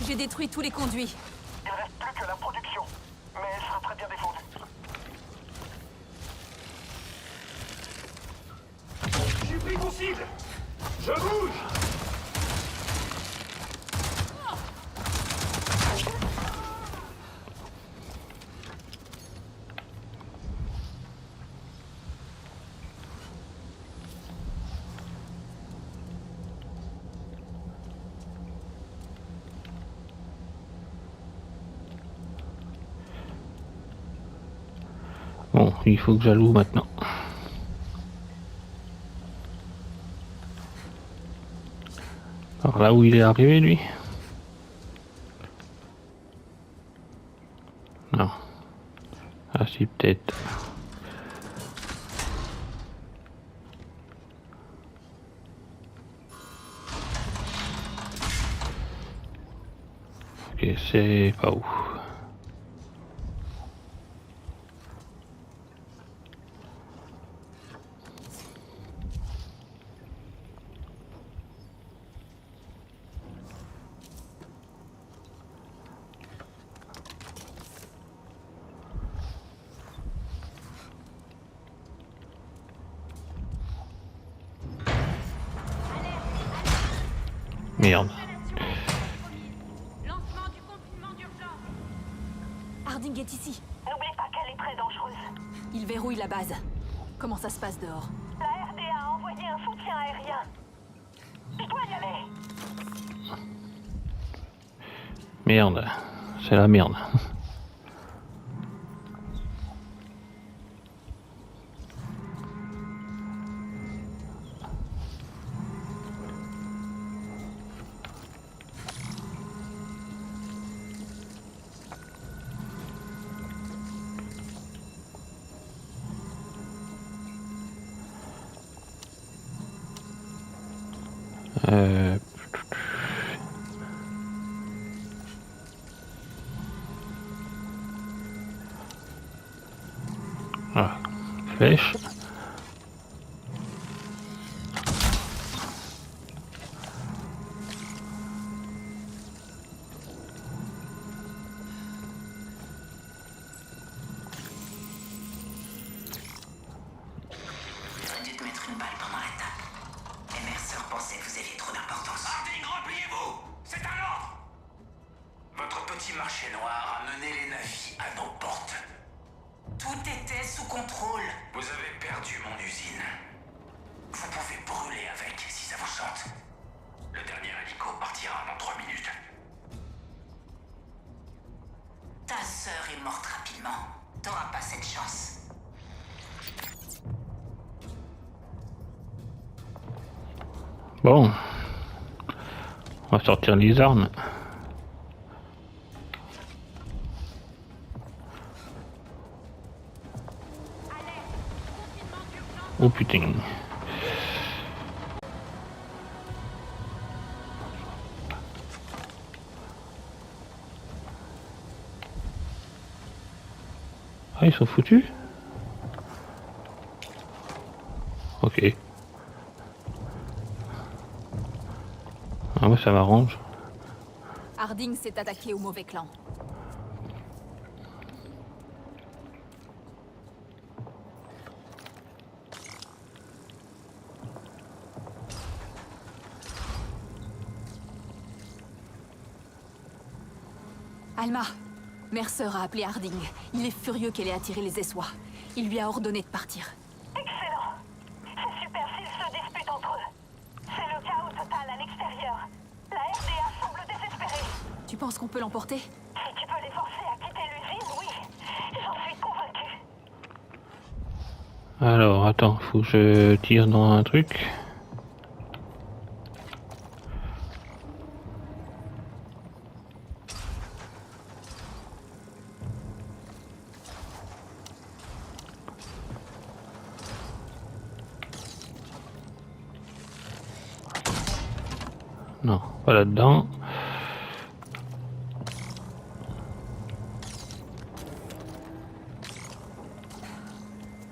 J'ai détruit tous les conduits. Il ne reste plus que la production, mais elle sera très bien défendue. J'ai pris mon cible. Je bouge. Bon, il faut que j'alloue maintenant. Par là où il est arrivé, lui? Non. Ah si, peut-être. Ok, c'est pas où. Merde. Lancement du confinement d'urgence. Harding est ici. N'oublie pas qu'elle est très dangereuse. Il verrouille la base. Comment ça se passe dehors? La RDA a envoyé un soutien aérien. Je dois y aller. Merde. C'est la merde. Ah, flèche. J'aurais dû te mettre une balle pendant l'attaque. Les mercenaires pensaient que vous aviez trop d'importance. Harding, repliez-vous! C'est un ordre! Votre petit marché noir a mené les navis à nos portes. Tout était sous contrôle. Vous avez perdu mon usine. Vous pouvez brûler avec si ça vous chante. Le dernier hélico partira dans 3 minutes. Ta sœur est morte rapidement. T'auras pas cette chance. Bon. On va sortir les armes. Oh putain. Ah, ils sont foutus? Ok. Ah, moi ça m'arrange. Harding s'est attaqué au mauvais clan. Alma, Mercer a appelé Harding. Il est furieux qu'elle ait attiré les Essois. Il lui a ordonné de partir. Excellent. C'est super s'ils se disputent entre eux. C'est le chaos total à l'extérieur. La RDA semble désespérée. Tu penses qu'on peut l'emporter? Si tu peux les forcer à quitter l'usine, oui. J'en suis convaincu. Alors, attends, faut que je tire dans un truc. Non, pas là-dedans.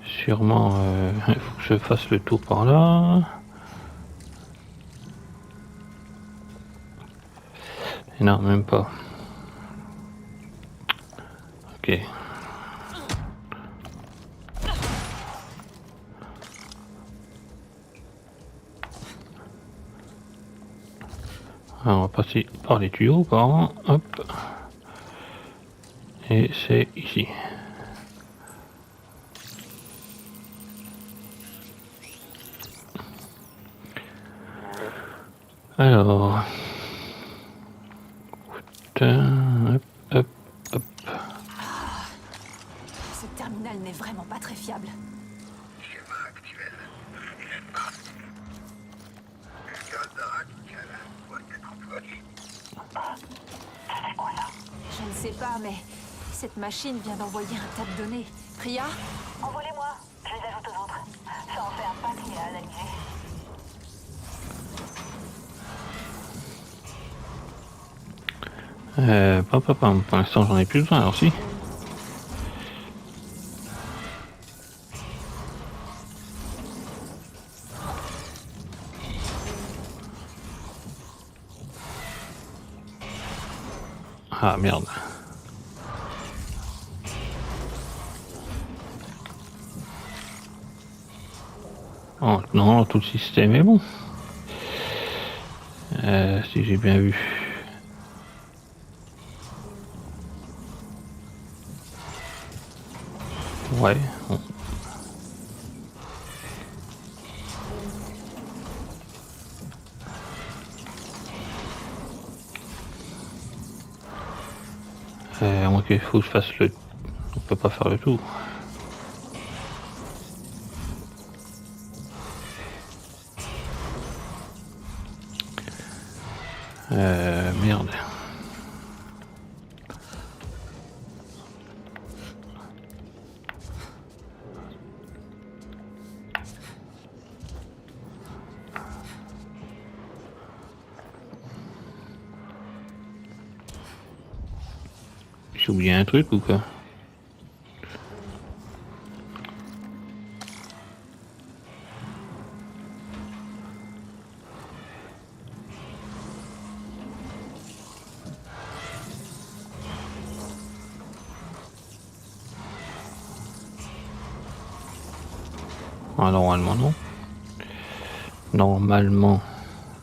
Sûrement, il faut que je fasse le tour par là. Et non, même pas. Ok. Alors, on va passer par les tuyaux, apparemment. Hop. Et c'est ici. Alors. Putain. Hop, hop, hop. Ce terminal n'est vraiment pas très fiable. Schéma actuel. Le code radical doit être employé. Je ne sais pas, mais cette machine vient d'envoyer un tas de données. Priya? Envolez-moi. Je les ajoute aux autres. Ça en fait un paquet à analyser. Pour l'instant j'en ai plus besoin, alors si. Ah merde. Oh non, tout le système est bon. Si j'ai bien vu. Ouais. Bon. À moins qu'il faut que je fasse le... On peut pas faire le tout. Merde. J'ai oublié un truc ou quoi? Ah, normalement non. Normalement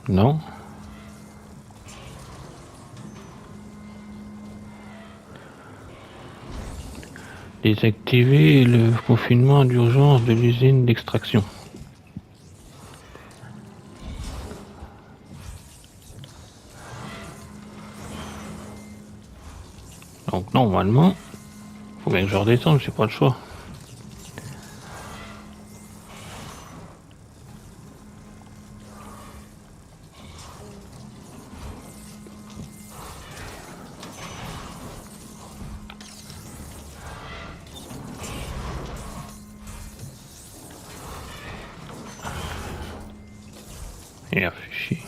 non. Désactiver le confinement d'urgence de l'usine d'extraction. Donc normalement, faut bien que je redescende, j'ai pas le choix. Et réfléchis.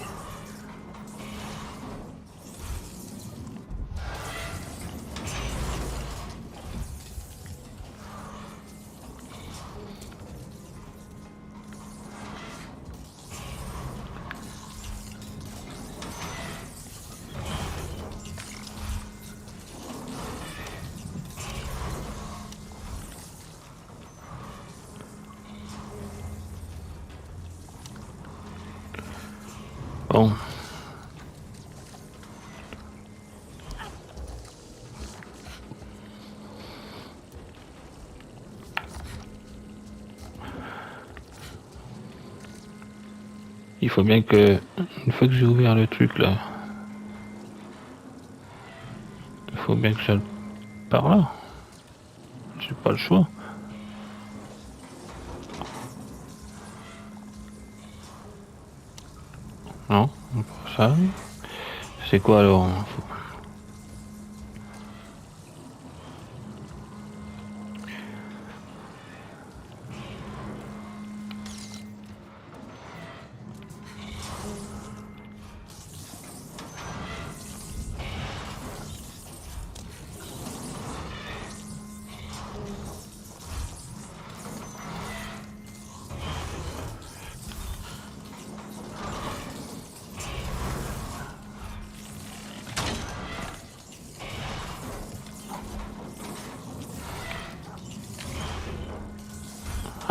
Bon. Il faut bien que, une fois que j'ai ouvert le truc là, il faut bien que j'aille par là. J'ai pas le choix. Non, pas ça. C'est quoi alors?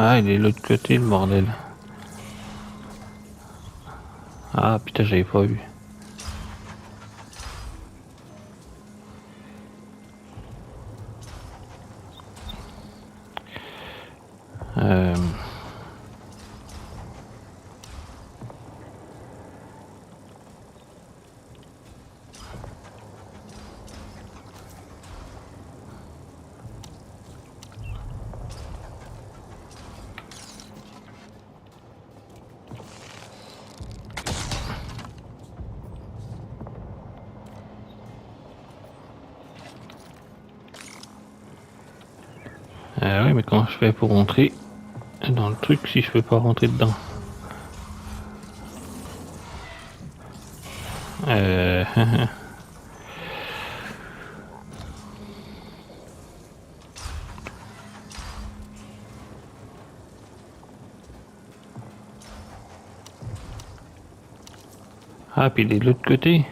Ah, il est de l'autre côté, le bordel. Ah, putain, j'avais pas vu. Ouais, mais comment je fais pour rentrer dans le truc si je peux pas rentrer dedans? Ah, puis il est de l'autre côté.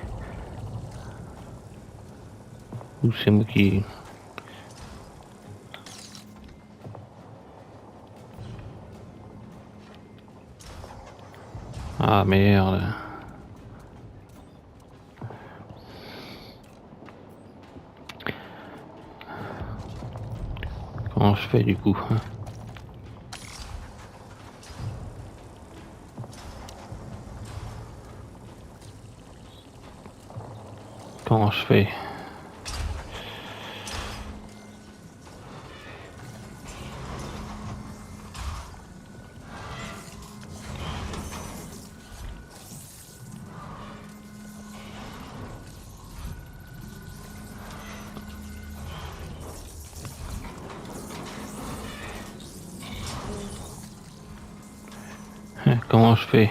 Ou c'est moi qui... Ah merde. Comment je fais du coup? Comment je fais? Comment je fais?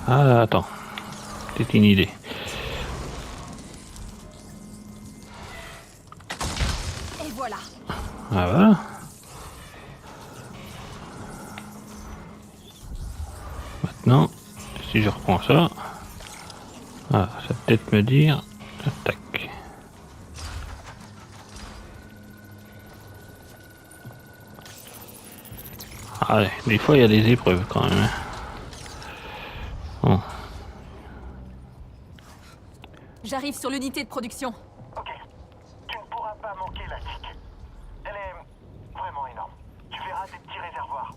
Ah, attends. C'est une idée. Et voilà. Ah, voilà. Maintenant, si je reprends ça, ah, ça va peut-être me dire, tac. Ah, ouais, des fois il y a des épreuves quand même. Bon. J'arrive sur l'unité de production. Ok. Tu ne pourras pas manquer la TIC. Elle est vraiment énorme. Tu verras des petits réservoirs.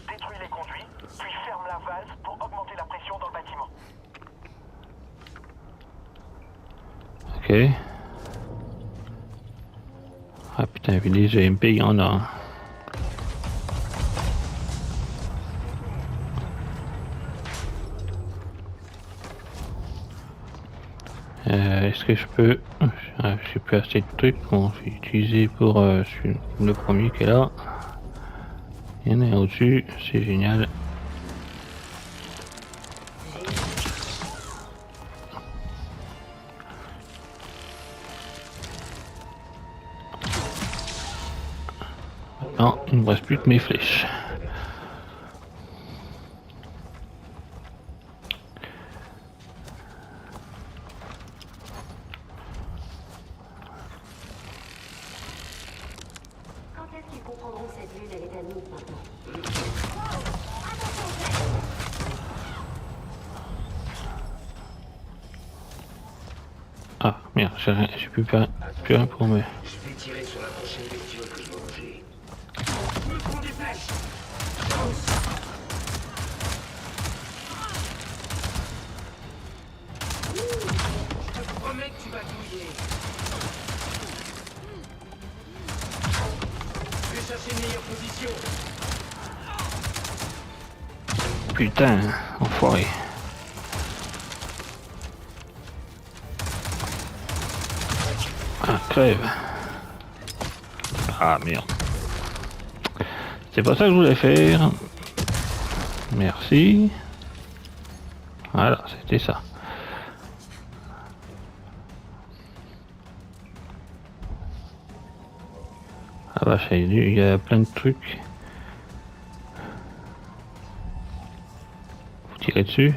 Détruis les conduits, puis ferme la valve pour augmenter la pression dans le bâtiment. Ok. Ah putain, puis les GMP, il y en a. Est-ce que je peux... je sais plus assez de trucs. Bon, je vais utiliser pour le premier qui est là. Il y en a un au-dessus, c'est génial. Non, il ne me reste plus que mes flèches. Quand est-ce qu'ils comprendront cette lune, elle est à nous maintenant? Ah merde, j'ai plus rien pour moi. Je vais tirer sur la prochaine bestiole que je vais manger. Je me prends des flèches. Je te promets que tu vas douiller. Je vais chercher une meilleure position. Putain, enfoiré. Ah, crève. Ah merde. C'est pas ça que je voulais faire. Merci. Voilà, c'était ça. Ah vache, il y a plein de trucs. Faut tirer dessus.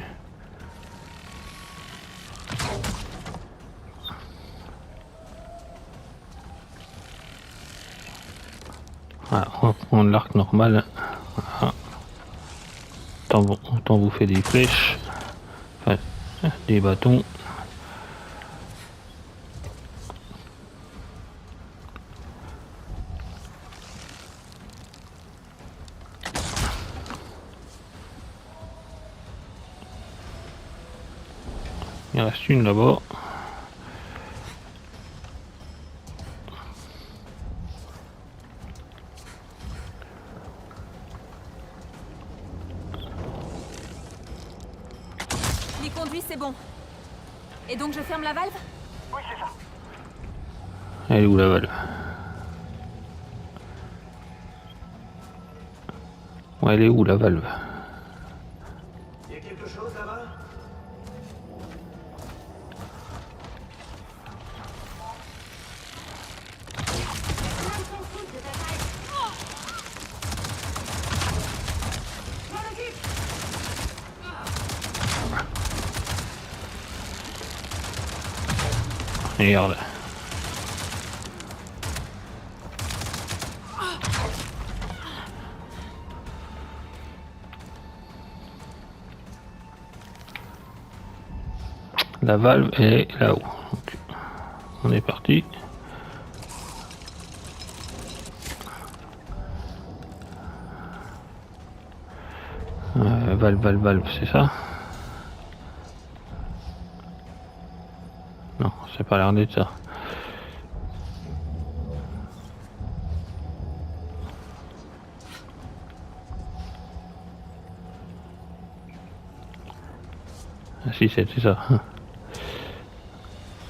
Voilà, on va prendre l'arc normal. Voilà. Autant vous fait des flèches. Enfin, des bâtons. Il reste une là-bas. Les conduits, c'est bon. Et donc je ferme la valve? Oui, c'est ça. Elle est où la valve? Ouais, elle est où la valve? Il y a quelque chose là-bas? Merde. La valve est là-haut. Donc, on est parti. Valve, c'est ça? Non, c'est pas l'air d'être ça. Ah si, c'était ça.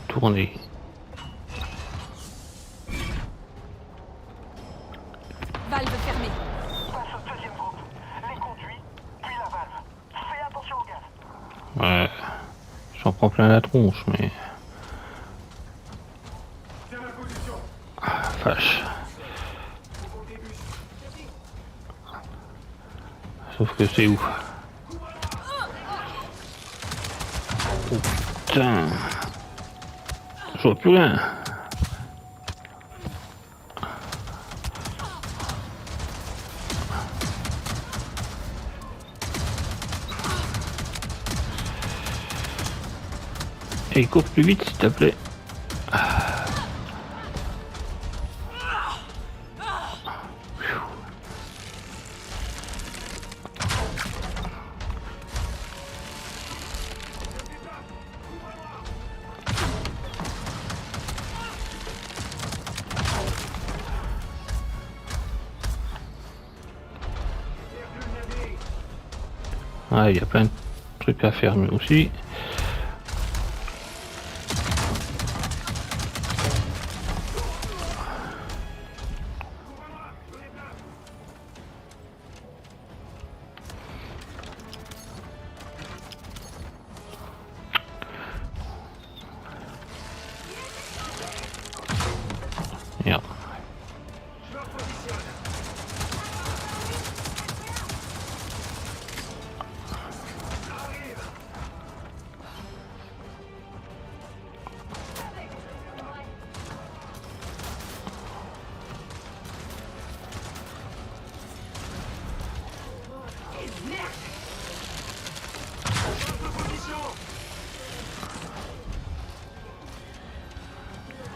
Tourner. Valve fermée. Passe au deuxième groupe. Les conduits, puis la valve. Fais attention au gaz. Ouais. J'en prends plein la tronche, mais... Ah, vache. Sauf que c'est où? Oh putain. Je vois plus rien. Et cours plus vite s'il te plaît. Ah, il y a plein de trucs à faire mais aussi. Merde.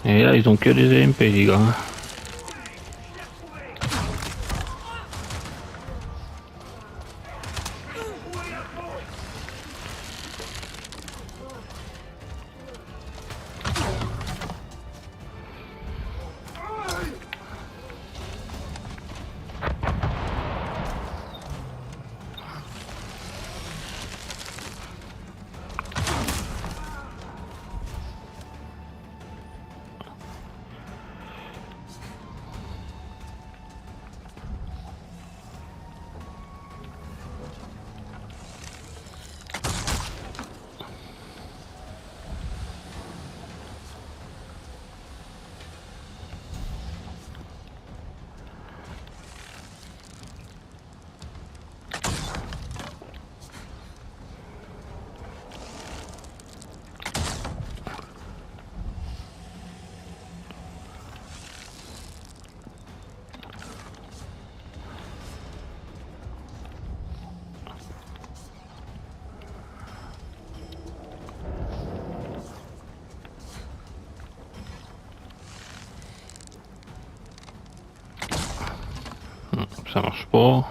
Et là, ils ont que des EMP, les gars. Ça marche pas.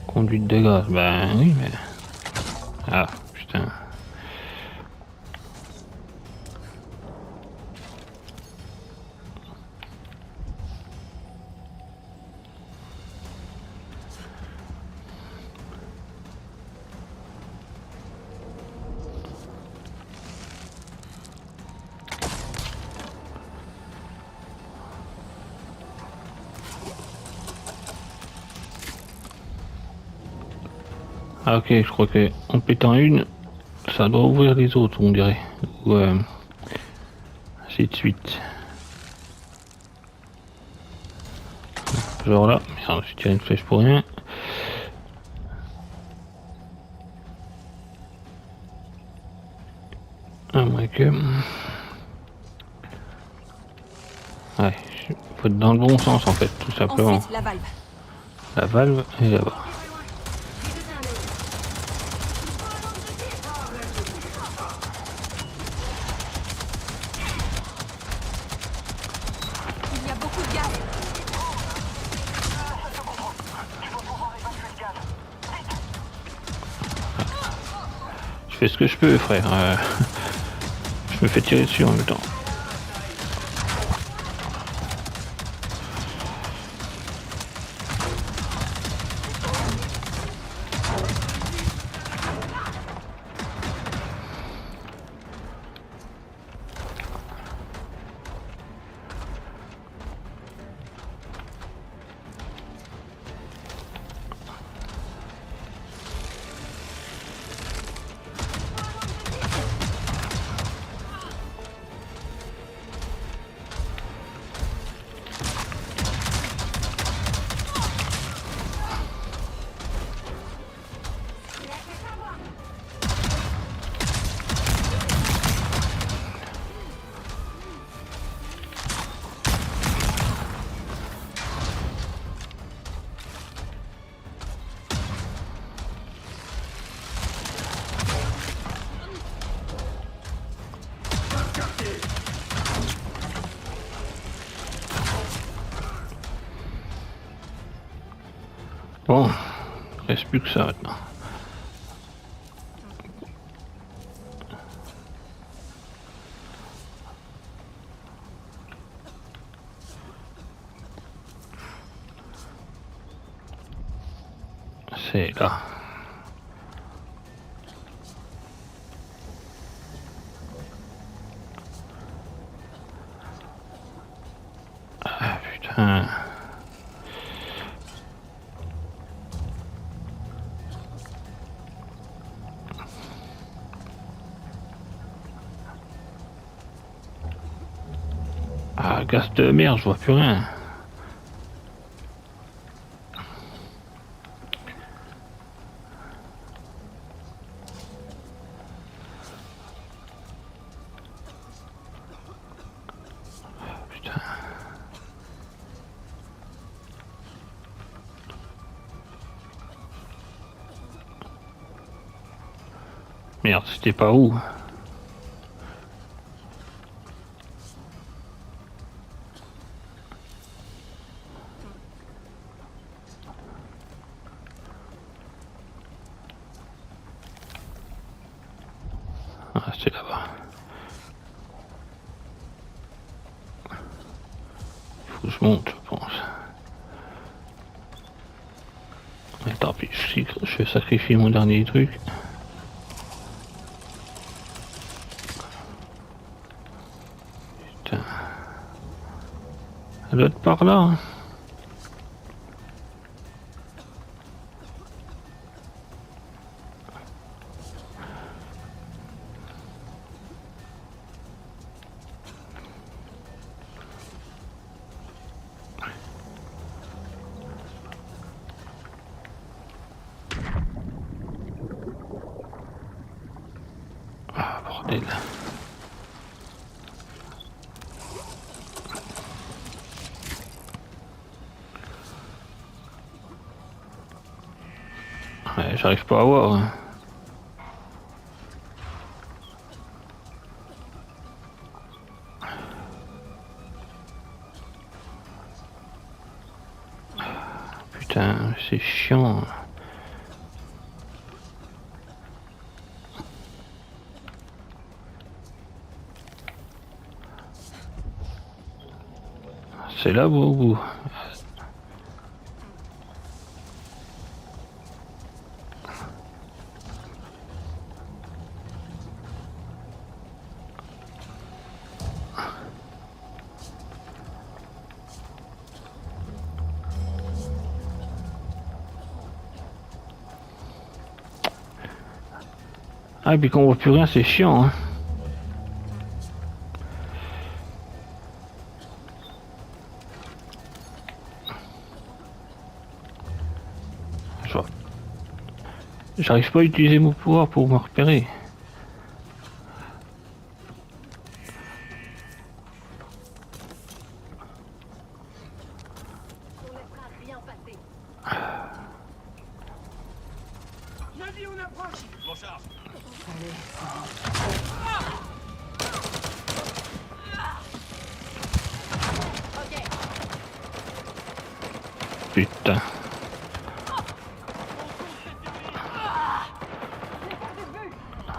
Conduite de gaz, ben oui mais... Ah putain. Ah ok, je crois que en pétant une, ça doit ouvrir les autres, on dirait. Ou ainsi de suite. Genre là, merde, j'ai tiré une flèche pour rien. À moins que... Ouais, faut être dans le bon sens en fait, tout simplement. Ensuite, la valve. La valve est là-bas. Il y a beaucoup de gaz. Je fais ce que je peux, frère. Je me fais tirer dessus en même temps. Bon, il reste plus que ça maintenant. C'est là. Ah putain. Ah, gaz de merde, je vois plus rien. Merde, c'était pas où? Ah, c'est là-bas. Il faut que je monte, je pense. Mais tant pis, je vais sacrifier mon dernier truc. Putain. Elle doit être par là. Hein. Ah, bordel. Ouais, j'arrive pas à voir. Hein. Putain, c'est chiant. C'est là au bout. Ah, et puis qu'on voit plus rien, c'est chiant. Hein. J'arrive pas à utiliser mon pouvoir pour me repérer. Putain.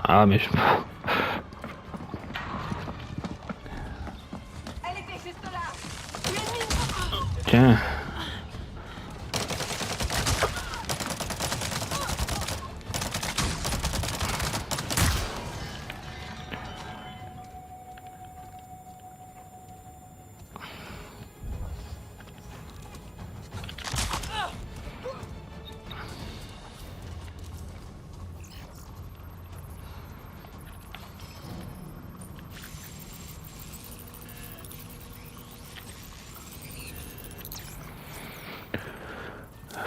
Ah mais je... Tiens.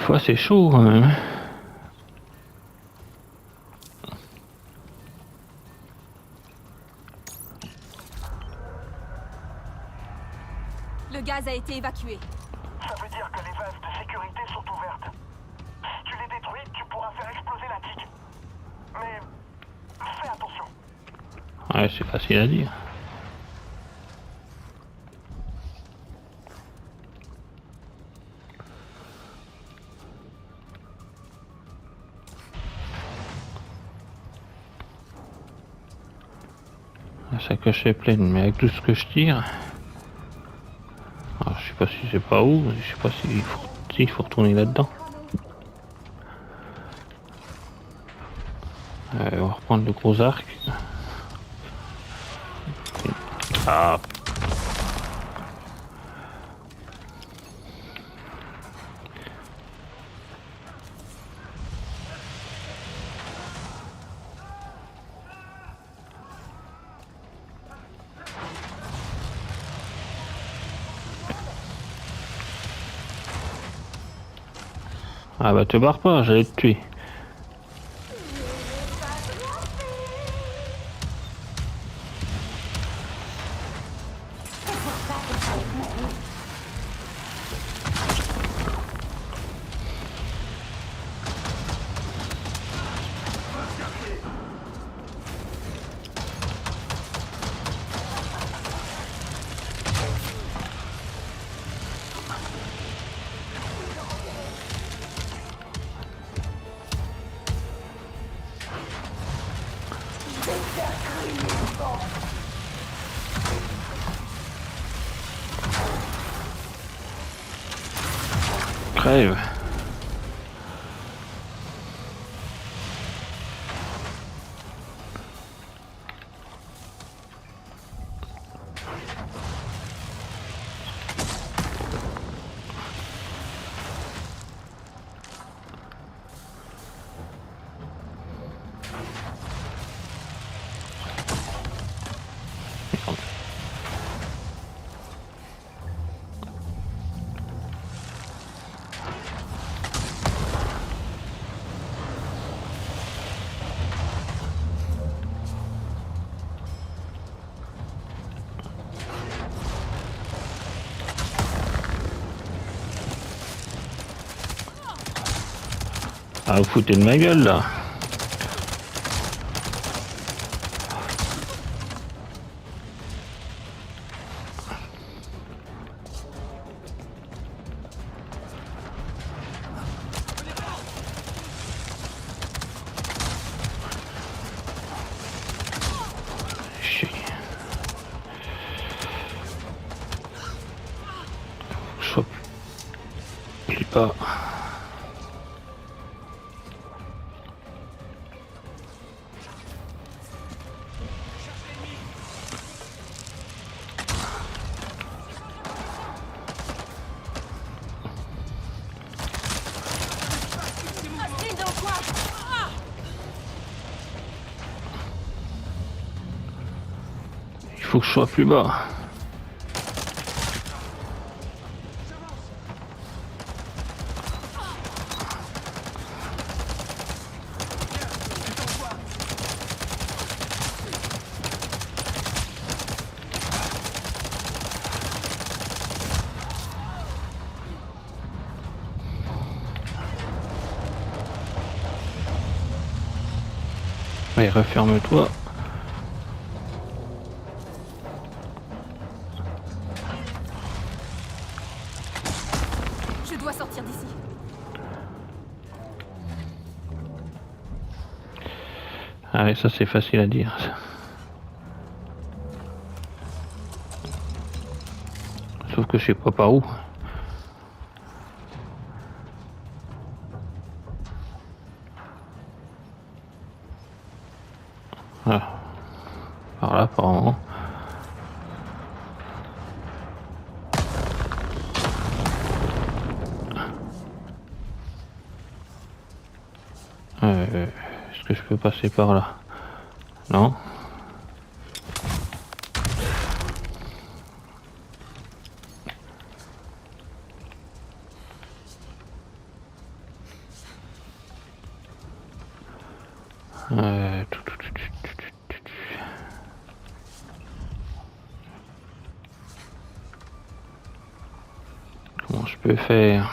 Fois c'est chaud quand même. Le gaz a été évacué. Ça veut dire que les valves de sécurité sont ouvertes. Si tu les détruis, tu pourras faire exploser la digue. Mais fais attention. Ouais, c'est facile à dire. Sa coche est pleine, mais avec tout ce que je tire... Alors, je sais pas si c'est pas où, je sais pas s'il faut retourner là-dedans. On va reprendre le gros arc. Ah. Ah bah te barre pas, j'allais te tuer. Crève. Ah, vous foutez de ma gueule là. Chier. Soit plus bas. Il faut que je sois plus bas. Allez, referme-toi. Je dois sortir d'ici. Allez, ça c'est facile à dire. Ça. Sauf que je sais pas par où. Ah. Par là, apparemment. Est-ce que je peux passer par là? Non. Comment je peux faire?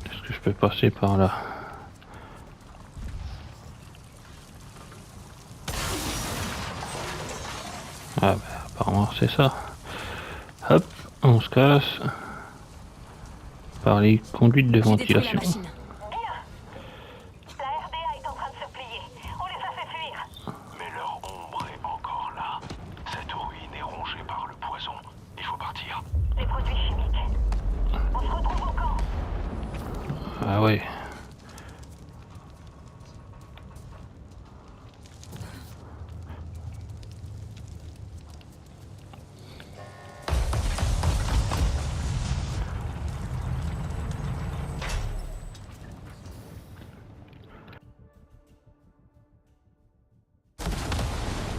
Est-ce que je peux passer par là? Ah bah apparemment c'est ça. Hop, on se casse par les conduites de ventilation. Bien. La RDA est en train de se plier. On les a fait fuir. Mais leur ombre est encore là. Cette ruine est rongée par le poison. Il faut partir. Les produits chimiques. On se retrouve au camp. Ah ouais.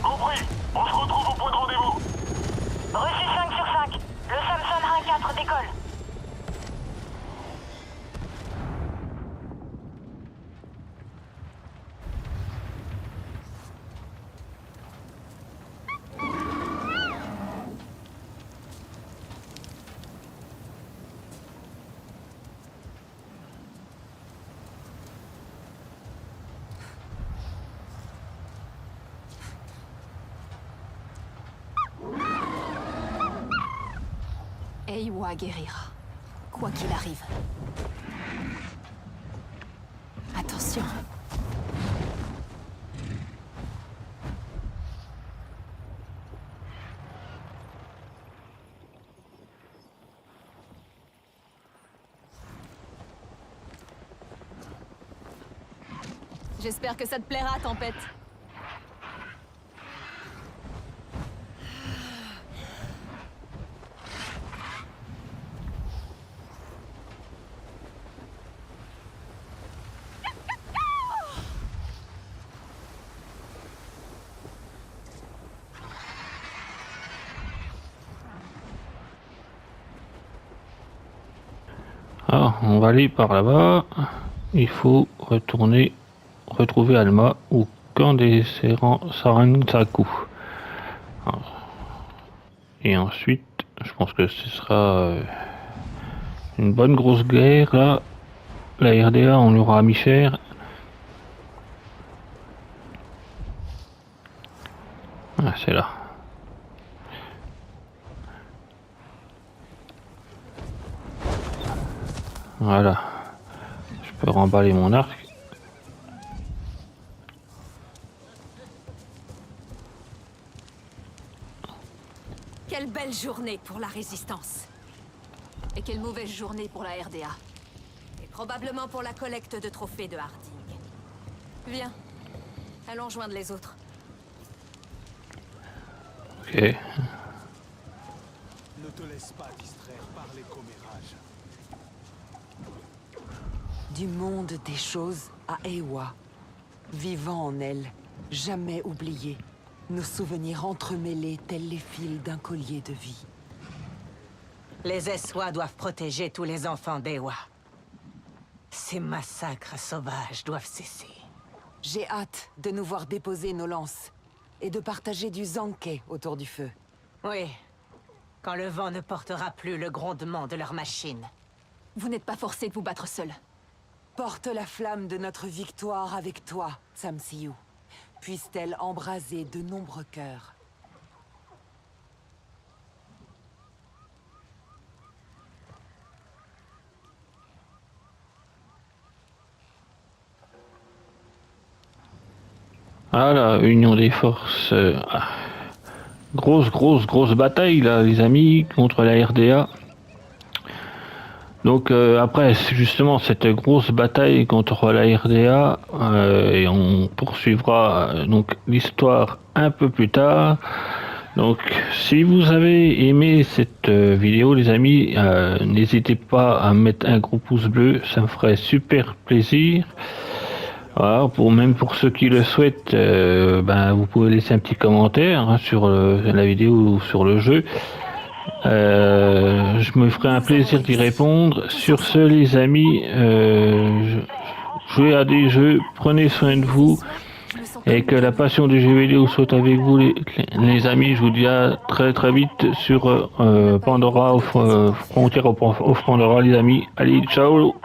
Compris. On se retrouve au point de rendez-vous. Reçu 5 sur 5. Le Samson 1-4 décolle. Eywa guérira. quoi qu'il arrive. Attention. J'espère que ça te plaira, Tempête. Alors, on va aller par là-bas. Il faut retrouver Alma au camp des Saransaku. Et ensuite, je pense que ce sera une bonne grosse guerre là. La RDA, on l'aura mis cher. Ah, c'est là. Voilà. Je peux remballer mon arc. Quelle belle journée pour la Résistance. Et quelle mauvaise journée pour la RDA. Et probablement pour la collecte de trophées de Harding. Viens, allons joindre les autres. Ok. Ne te laisse pas distraire par les commérages. Du monde des choses à Eywa. Vivant en elle, jamais oublié. Nos souvenirs entremêlés tels les fils d'un collier de vie. Les Essois doivent protéger tous les enfants d'Eywa. Ces massacres sauvages doivent cesser. J'ai hâte de nous voir déposer nos lances et de partager du zanké autour du feu. Oui, quand le vent ne portera plus le grondement de leurs machines. Vous n'êtes pas forcé de vous battre seul. Porte la flamme de notre victoire avec toi, Samsiyu. Puisse-t-elle embraser de nombreux cœurs. Ah la union des forces. Grosse bataille là, les amis, contre la RDA. Donc après justement cette grosse bataille contre la RDA, et on poursuivra donc l'histoire un peu plus tard. Donc si vous avez aimé cette vidéo les amis, n'hésitez pas à mettre un gros pouce bleu, ça me ferait super plaisir. Voilà, même pour ceux qui le souhaitent, vous pouvez laisser un petit commentaire hein, sur la vidéo ou sur le jeu. Je me ferai un plaisir d'y répondre. Sur ce les amis, jouez à des jeux, prenez soin de vous et que la passion du jeu vidéo soit avec vous les amis. Je vous dis à très vite sur Pandora, aux frontières au Pandora les amis. Allez, ciao.